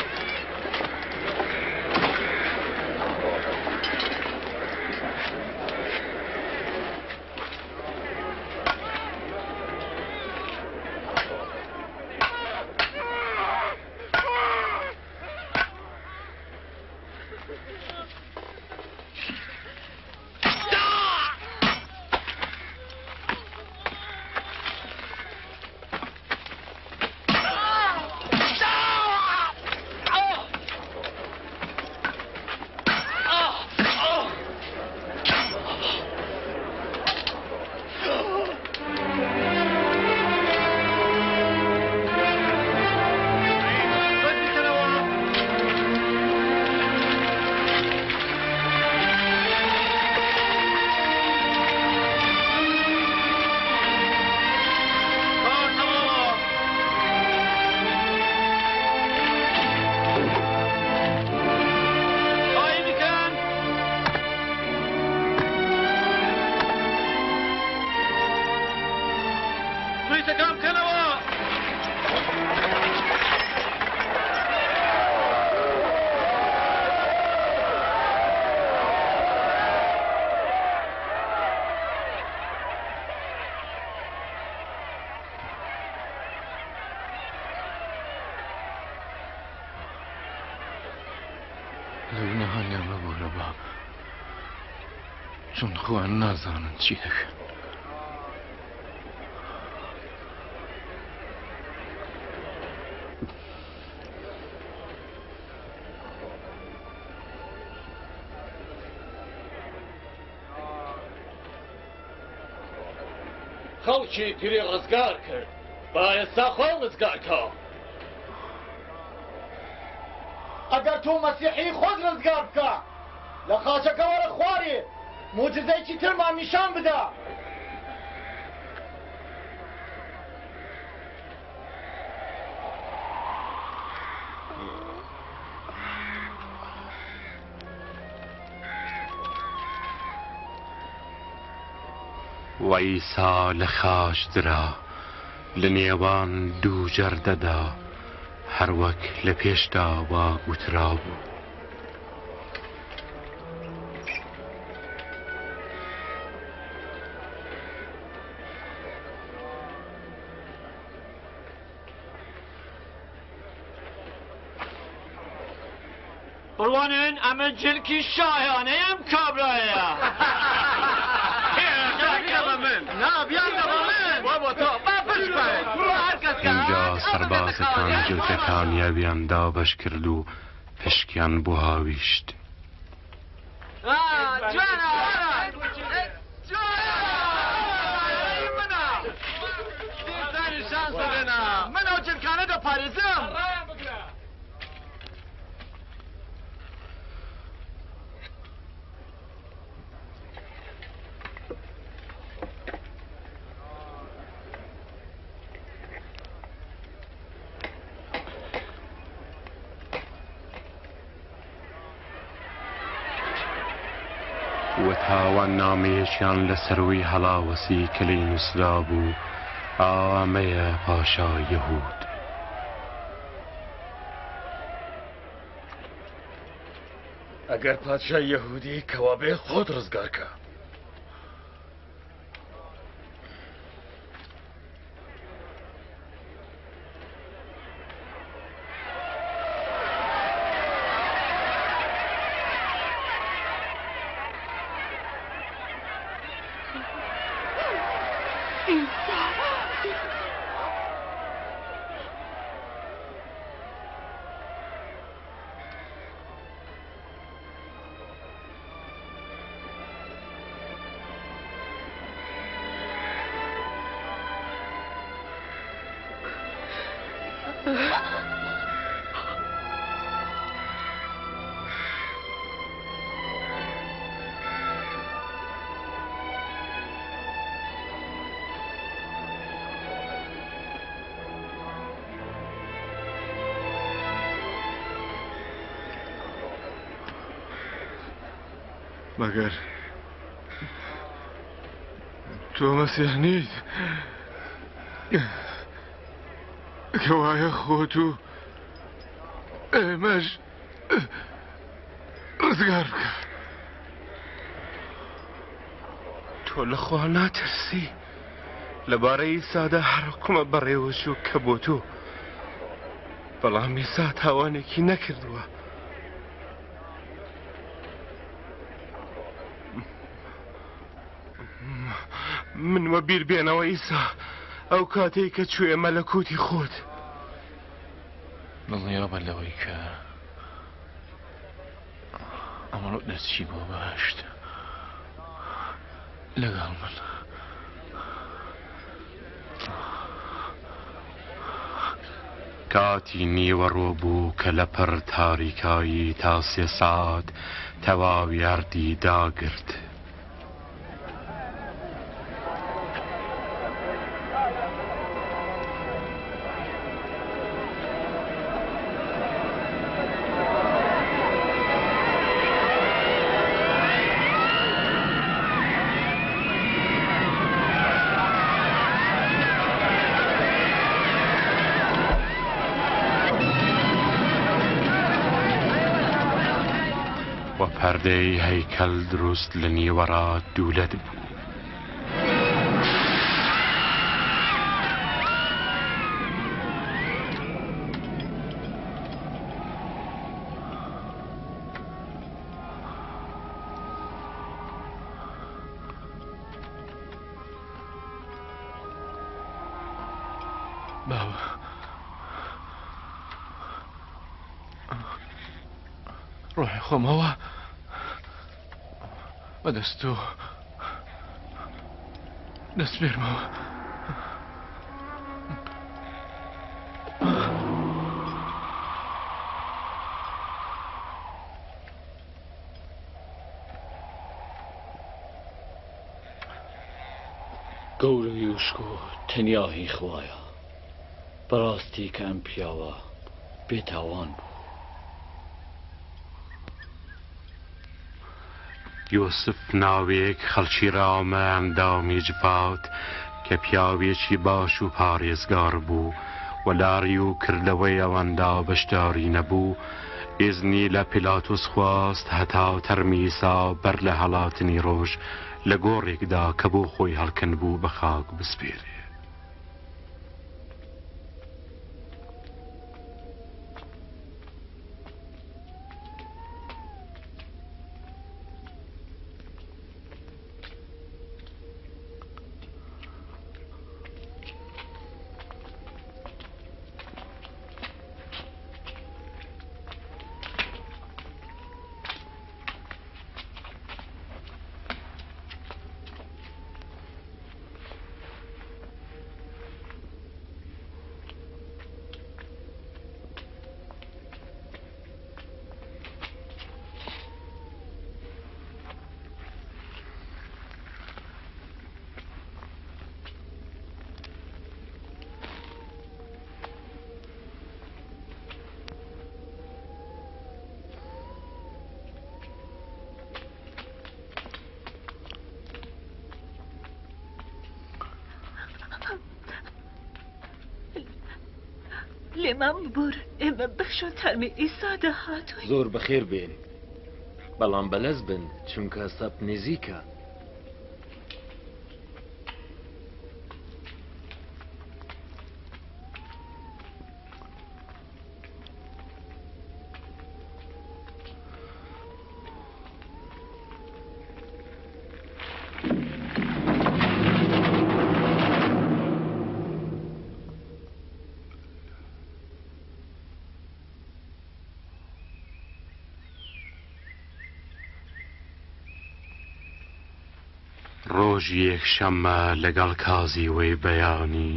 لەو نەهانیان مەبوو لە باب چون خۆیان نازانن چی دەکەن خەڵکی گرێ ڕزگار کرد با ئێستا خۆی ڕزگارکە ئەگەر تۆ مەسیحی خۆت ڕزگار بکە لە خاچەکە وەرە خوارێ موجزەیەکی ترمان نیشان بدە وەئیسا لە خاش درا لە نێوان دوو جەردەدا هەروەک لە پێشدا وا گوترا بوو بڕوانن ئەمە جلکی شایانەیەم کابرایە اینجا سەربازەکان جلکەکانیاویاندا بەش کرد و پشکیان بۆ هاویشت. من ئەو جلکانە دەپارێزم. و تاوان نامەیەکیان لە سەروی هەڵاوەسی کە لێی نووسرا بوو ئامەیە پاشا یەهود. ئەگەر پادشای یەهودی کەوا بێ خۆت ڕزگارکە. مەگەر تۆ مەسیح نیت کەوایە خۆت و ئێمەش ڕزگار بکە. تۆ لە خوا ناترسی لەبارەی ئیسادا هەرکومە بەڕێوەچوو کە بۆ تۆ بەڵام ئیسا تاوانێکی نەکردووە. من وە بیر بێنەوە ئیسا ئەو کاتێک کە کوێ مەلەکوتی خۆت دڵنیابە لەوەی کە ئەمڕۆ دەچی بۆ باشت لەگەڵ من. کاتی نیوەڕۆ بوو کە لە پڕ تاریکایی تا 3 ساعت تەواوی ئەردی داگرت. پەردەی هەیکەل دروست لە نیوەڕا دوولەت بوو. بابا ڕۆحی خۆمەوە بەدەست و دەست بێرمەوە. گەورەی وشکۆ تەنیا هی خوایە بەڕاستی کە ئەم پیاوە بێتاوان بوو. یۆسف ناوێک خەڵکی ڕاومە ئەندامی جپات کە پیاوێکی باش و پارێزگار بوو و لاری و کردەوەی ئەوەندا بەشداری نەبوو ئێزنی لە پیلاتۆس خواست هەتا تەرمیسا بەر لە هەڵاتنی ڕۆژ لە گۆڕێکدا کە بۆ خۆی هەڵکن بوو بە خاک بسپێرێ. لێمان ببور ئێمە بەشۆ تەرمی ئیسا دەهاتووی. زۆر بەخێر بێن بەڵام بەلەز بن چونکە سەب نزیکە. ڕۆژ یەکشەممە لەگەڵ کازی وەی بەیانی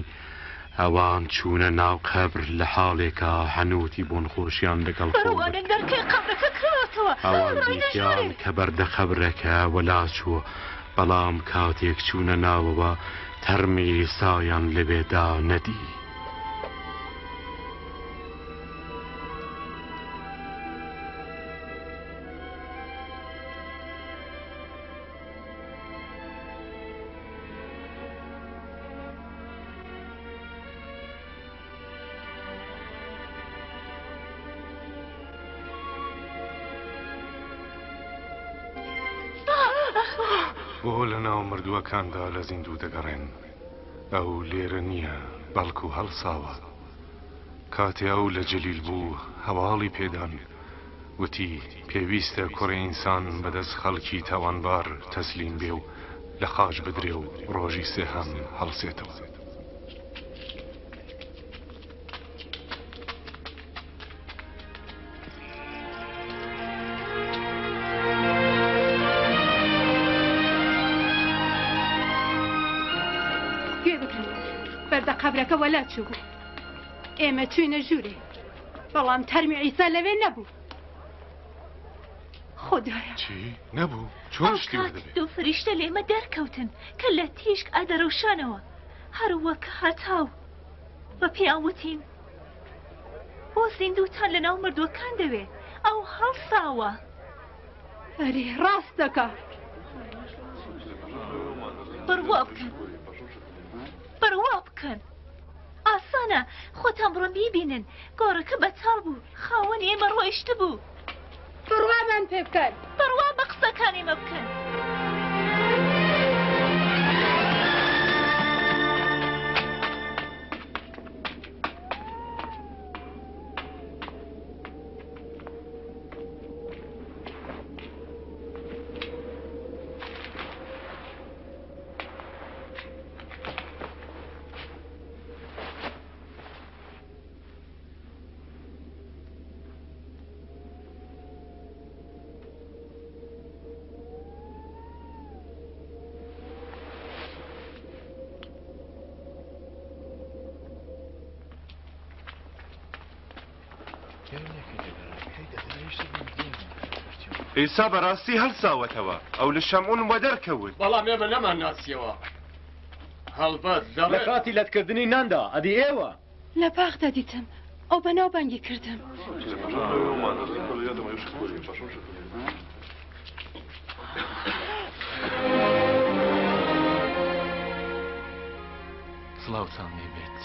ئەوان چوونە ناو قەبر لە حاڵێکە هەنووتی بوون خۆشیان لەگەڵ ئەوان دیتیان کە بەردە قەبرەکە وەلا چووە بەڵام کاتێک چوونە ناوەوە تەرمی ئیسایان لەبێدا نەدی. بۆ لە ناو مردووەکاندا لە زیندوو دەگەڕێن ئەو لێرە نییە بەڵکو هەڵساوە. کاتێ ئەو لە جەلیل بوو هەواڵی پێدان وتی پێویستە کوڕی ئینسان بەدەست خەڵکی تاوانبار تەسلیم بێ و لە خاش بدرێ و ڕۆژی سێهەم هەڵسێتەوە. قبرەکە وەلا چوو بوو ئێمە چوینە ژوورێ بەڵام تەرمی عیسا لەوێ نەبوو. خۆدایە چی نەبوو چۆن شتی دەبێت؟ دوو فریشتە لێمە دەرکەوتن کە لە تیشک ئەدەرەوشانەوە هەروەکە هەتاو بە پێیان وتین بۆ زیندووتان لە ناو مردووەکان دەوێ ئەو هەڵساوە. ئەرێ ڕاست دەکا بڕوا بکەن بڕوا بکەن ئاسانە خۆتان بڕۆن بیبینن گۆڕەکە بەتاڵ بوو خاوەنی ئێمە ڕۆیشت بوو. بڕوامان پێ بکەن بڕوا بە قسەکان ئێمە بکەن. ئێستا بەڕاستی هەڵساوەتەوە ئەو لە شەمعون وەدەرکەوت. بەڵام ئێمە نەمان ناسیەوە هەڵبەت لە کاتی لەتکردنی ناندا ئەدی ئێوە لە باغدا دیتم ئەو بەناوبانگی کردم. سڵاوتان لێبێت.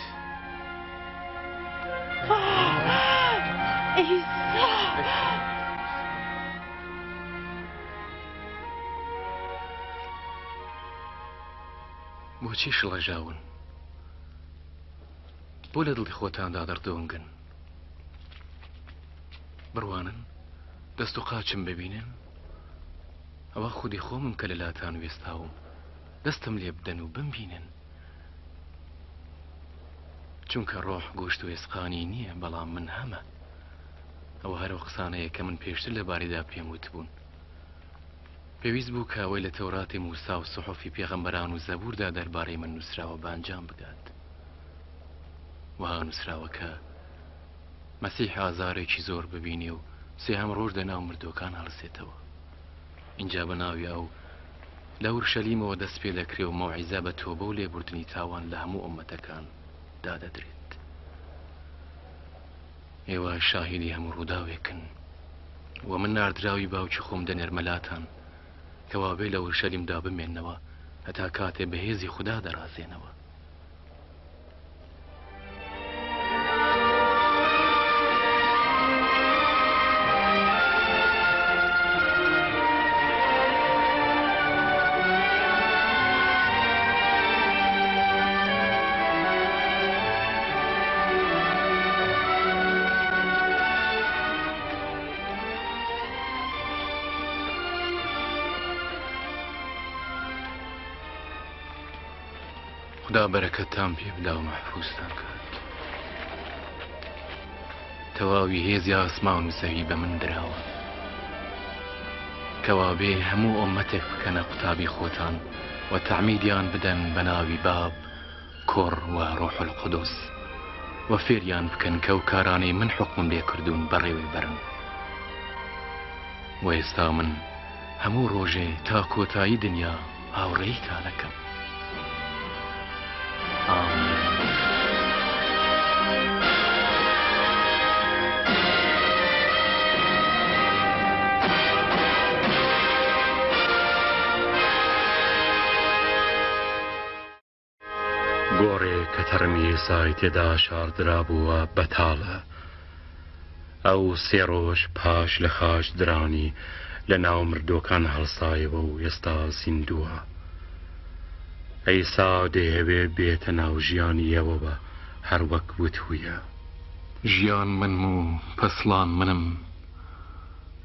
بۆچی شڵەژاون؟ بۆ لە دڵی خۆتاندا دەردۆنگن؟ بڕوانن دەست و قاچم ببینن؟ ئەوە خودی خۆمم کە لەلاتان وێستاوم دەستم لێ بدەن و بمبینن. چونکە ڕۆح گۆشت و ئێسقانی نییە بەڵام من هەمە. ئەوە هەرو قسانەیە کە من پێشتر لەبارەیدا پێم وتبوون. پێویست بوو کە ئەوەی لە تەوراتی موسا و سوحوفی پێغەمبەران و زەبووردا دەربارەی من نووسراوە بە ئەنجام بگات. وها نووسراوە کە مەسیح ئازارێکی زۆر ببینی و سێهەم ڕۆژ دەناو مردوەکان هەڵسێتەوە. اینجا بە ناوی ئەو لە ئورشەلیمەوە دەست پێ دەکرێ و مەوعیزە بە تۆبە و لێبوردنی تاوان لە هەموو ئومەتەکان دادەدرێت. ئێوە شاهیدی هەموو ڕووداوێکن و من ناردراوی باوکی خۆم دەنێرمەلاتان کەوابێ لە ئورشەلیمدا بمێننەوە هەتا کاتێ بەهێزی خوددا دەڕازێنەوە. خدا بەرەکەتتان پێ بدا و مەحفوظتان کات. تەواوی هێزی ئاسمان و زەوی بە من دراوە، کەوابێ هەموو ئومەتێک بکەنە قوتابی خۆتان و تەعمیدیان بدەن بە ناوی باب، کوڕ و ڕۆح القودس و فێریان بکەن کە ئەو کارانەی من حکمم لێ کردوون بەڕێوەی بەرن. و ئێستا من هەموو ڕۆژێ تا کۆتایی دنیا هاوڕێیتانەکەم. ئامین. گۆڕێ کە تەرمی ئێسای تێدا شاردرا بووە بەتاڵە. ئەو سێ ڕۆژ پاش لە خاش درانی لە ناو مردۆکان هەڵسایەوە و ئێستا زیندووە. ئەیسا دەیەوێ بێتە ناو ژیانی ئەوەوە هەر وەک وتوویە. ژیان منم و پەسڵان منم،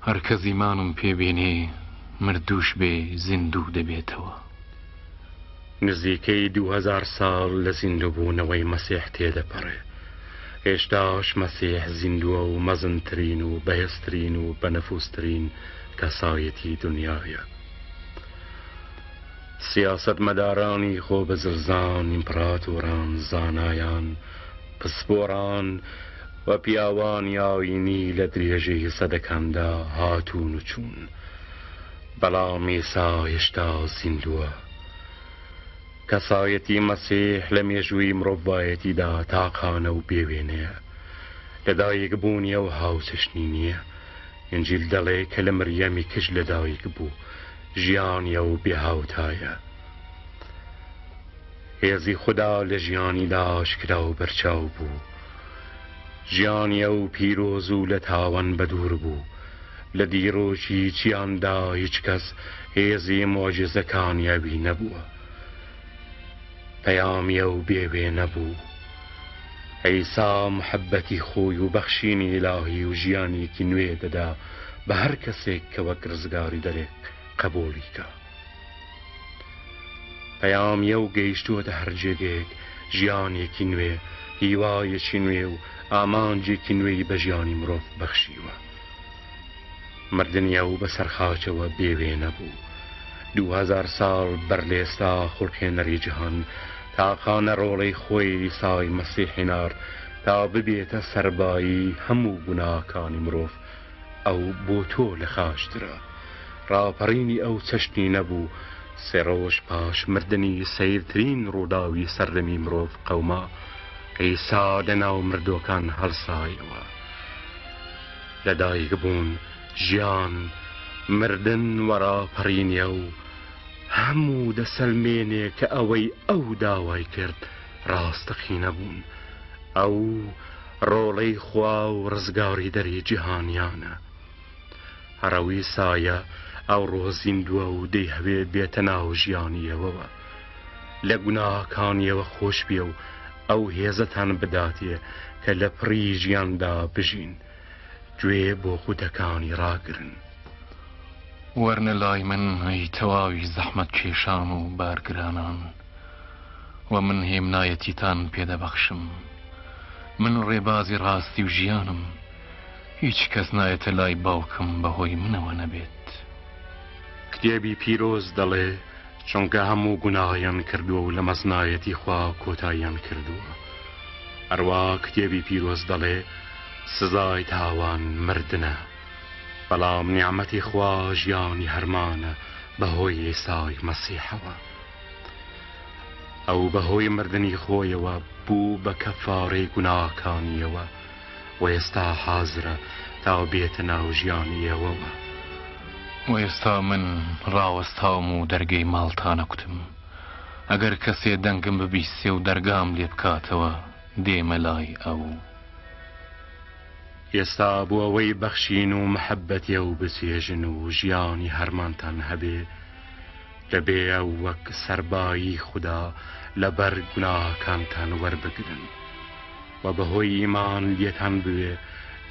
هەر کە زیمانم پێبێنێ مردوش بێ زیندوو دەبێتەوە. نزیکەی 2000 ساڵ لە زیندووبوونەوەی مەسیح تێدەپەڕێ. هێشتاش مەسیح زیندووە و مەزنترین و بەهێزترین و بەنەفوسترین کەسایەتی دنیاە. سیاسەتمەدارانی خۆ بەزلزان، ئیمپراتۆران، زانایان، پسپۆران و پیاوانی ئاوینی لە درێژەی سەدەکاندا هاتوون و چوون، بەڵام ئێسا هێشتا زیندووە. کەسایەتی مەسیح لە مێژووی مرۆڤایەتیدا تاقانە و بێوێنەیە، لەدایک بوونیە و هاوچەشنی نییە. ئینجیل دەڵێ کە لە مریەمی کچ لەدایک بوو، ژیانیە و بێهاوتایە. هێزی خوددا لە ژیانیدا ئاشکرا و بەرچاو بوو، ژیانیە و پیرۆز و لە تاوان بەدوور بوو. لە دیرۆکی چیاندا هیچ کەس هێزی مۆجزەکانیەوی نەبووە، پەیامیە و بێوێ نەبوو. ئەیسا محەبەتی خۆی و بەخشینی ئیلاهی و ژیانێکی نوێ دەدا بە هەر کەسێک کە وەک ڕزگاری دەرێک قبولی کە. پەیامیە و گەیشتووەتە هەر جێگەیەک ژیانێکی نوێ، هیوایەکی نوێ و ئامانجێکی نوێی بە ژیانی مرۆڤ بەخشیوە. مردنیە و بەسەرخاچەوە بێوێ نەبوو. 2000 ساڵ بەرلێستا خوڵقێنەری جیهان تاقانە ڕۆڵەی خۆی ئیسای مەسیحی نارد تا ببێتە سەربایی هەموو گوناهەکانی مرۆڤ. ئەو بۆ تۆ لە خاشترە. ڕاپەڕینی ئەو چەشنی نەبوو. سێ ڕۆژ پاش مردنی سەیرترین ڕووداوی سەردەمی مرۆڤ قەوما، ئەیسا لەناو مردۆکان هەڵسایەوە. لەدایک بوون، ژیان، مردن و ڕاپەڕینیە و هەموو دەسەلمێنێ کە ئەوەی ئەو داوای کرد ڕاستەقینە بوون. ئەو ڕۆڵەی خوا و ڕزگاری دەری جیهانیانە. هەرەوی سایە ئەو ڕۆزیندووە و دەیهەوێت بێتە ناو ژیانیەوەوە، لە گوناهەکانیەوە خۆش بێ و ئەو هێزەتان بداتێ کە لە پڕی ژیاندا بژین، گوێ بۆ خودەکانی ڕاگرن. وەرنە لای من ئەی تەواوی زەحمەت کێشان و بارگرانان، و من هێمنایەتیتان پێدەبەخشم. من ڕێبازی ڕاستی و ژیانم، هیچ کەس نایەتە لای باوکم بەهۆی منەوە نەبێت. کتێبی پیرۆز دەڵێ چونکە هەموو گوناهیان کردووە و لە مەزنایەتی خوا کۆتاییان کردووە. هەروە کتێبی پیرۆز دەڵێ سزای تاوان مردنە، بەڵام نیعمەتی خوا ژیانی هەرمانە بەهۆی ئێسای مەسیحەوە. ئەو بەهۆی مردنی خۆیەوە بوو بە کەفارەی گوناهەکانیەوە و ئێستا حازرە تا بێتە ناو ژیانیەوەوە. و ئێستا من ڕاوەستاوم و دەرگەی ماڵتانە کوتم. ئەگەر کەسێ دەنگم ببیستێ و دەرگام لێ بکاتەوە دێمە لای ئەو. ئێستا بۆ ئەوەی بەخشین و محەبەتیە و بچێژن و ژیانی هەرمانتان هەبێ، دەبێ وەک سەربایی خوددا لەبەر گوناهەکانتان وەربگرن و بەهۆی ئیمان لێتان بوێ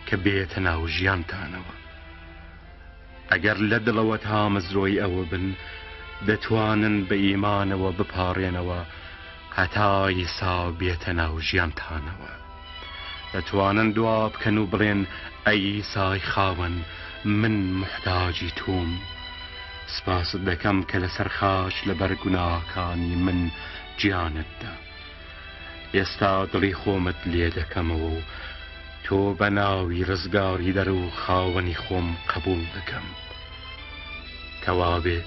کە بێتە ناو ژیانتانەوە. ئەگەر لە دڵەوە تامەزرۆی ئەوە بن، دەتوانن بە ئیمانەوە بپارێنەوە هەتا ئیسا بێتە ناو ژیانتانەوە دەتوانن دوا بکەن و بڵێن ئەی ئیسای خاوەن من محتاجی توم سپاست دەکەم کە لەسەر خاچ لەبەر گوناهەکانی من گیانتدا ئێستا دڵی خۆمت لێ دەکەمەوە و تۆ بە ناوی ڕزگاری دەر و خاوەنی خۆم قبول دەکەم کەوابێ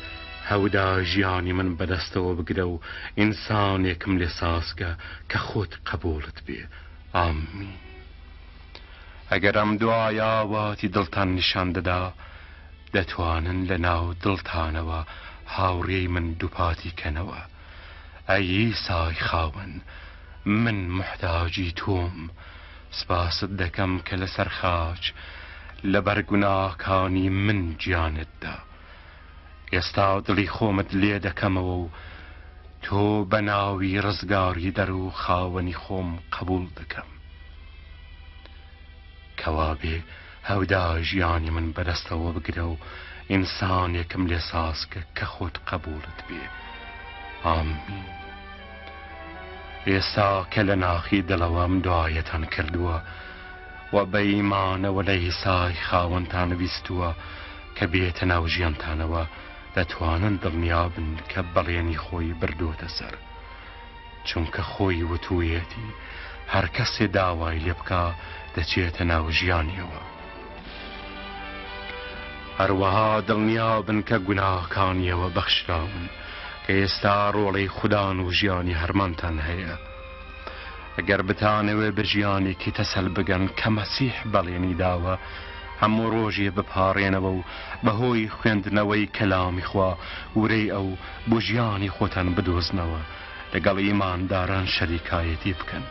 هەودا ژیانی من بەدەستەوە بگرە و ئینسانێکم لێ سازکە کە خۆت قبولت بێ ئامین ئەگەر ئەم دوایە واتی دڵتان نیشان دەدا دەتوانن لە ناو دڵتانەوە هاوڕێی من دووپاتی کەنەوە ئەی ئیسای خاوەن من محتاجی تۆم سپاست دەکەم کە لەسەر خاچ لەبەر گوناهەکانی من گیانتدا ئێستا دڵی خۆمت لێ دەکەمەوە و تۆ بە ناوی ڕزگاری دەر و خاوەنی خۆم قبول دەکەم کەوابێ هەودا ژیانی من بەدەستەوە بگرە و ئینسانێکم لێ سازکە کە خۆت قبولت بێ ئامین ئێستا کە لە ناخی دڵەوەم دوایەتان کردووە و بە ئیمانەوە لە ئیسای خاوەنتان ویستووە کە بێتە ناو ژیانتانەوە دەتوانن دڵنیابن کە بەڵێنی خۆی بردووەتە سەر چونکە خۆی وتوویەتی هەر کەسێ داوای لێ بکە دەچێتە ناو ژیانیەوە هەروەها دڵنیابن کە گوناهەکانیەوە بەخشراون کە ئێستا ڕۆڵەی خوددان و ژیانی هەرمانتان هەیە ئەگەر بتانەوێ بە ژیانێکی تەسەل بگەن کە مەسیح بەڵێنی داوە هەموو ڕۆژێ بپارێنەوە و بەهۆی خوێندنەوەی کەلامی خوا ورەی ئەو بۆ ژیانی خۆتان بدۆزنەوە لەگەڵ ئیمانداران شەریکایەتی بکەن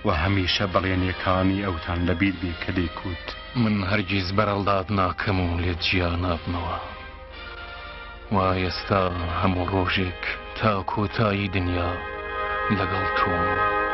و هەمیشە بەڵێنیەکانی ئەوتان لەبیر بێ کە دەیکوت من هەرگیز بەرەڵداد ناکەم و لێت گیا نابمەوە وای ئێستا هەموو ڕۆژێک تا کۆتایی دنیا لەگەڵ تۆم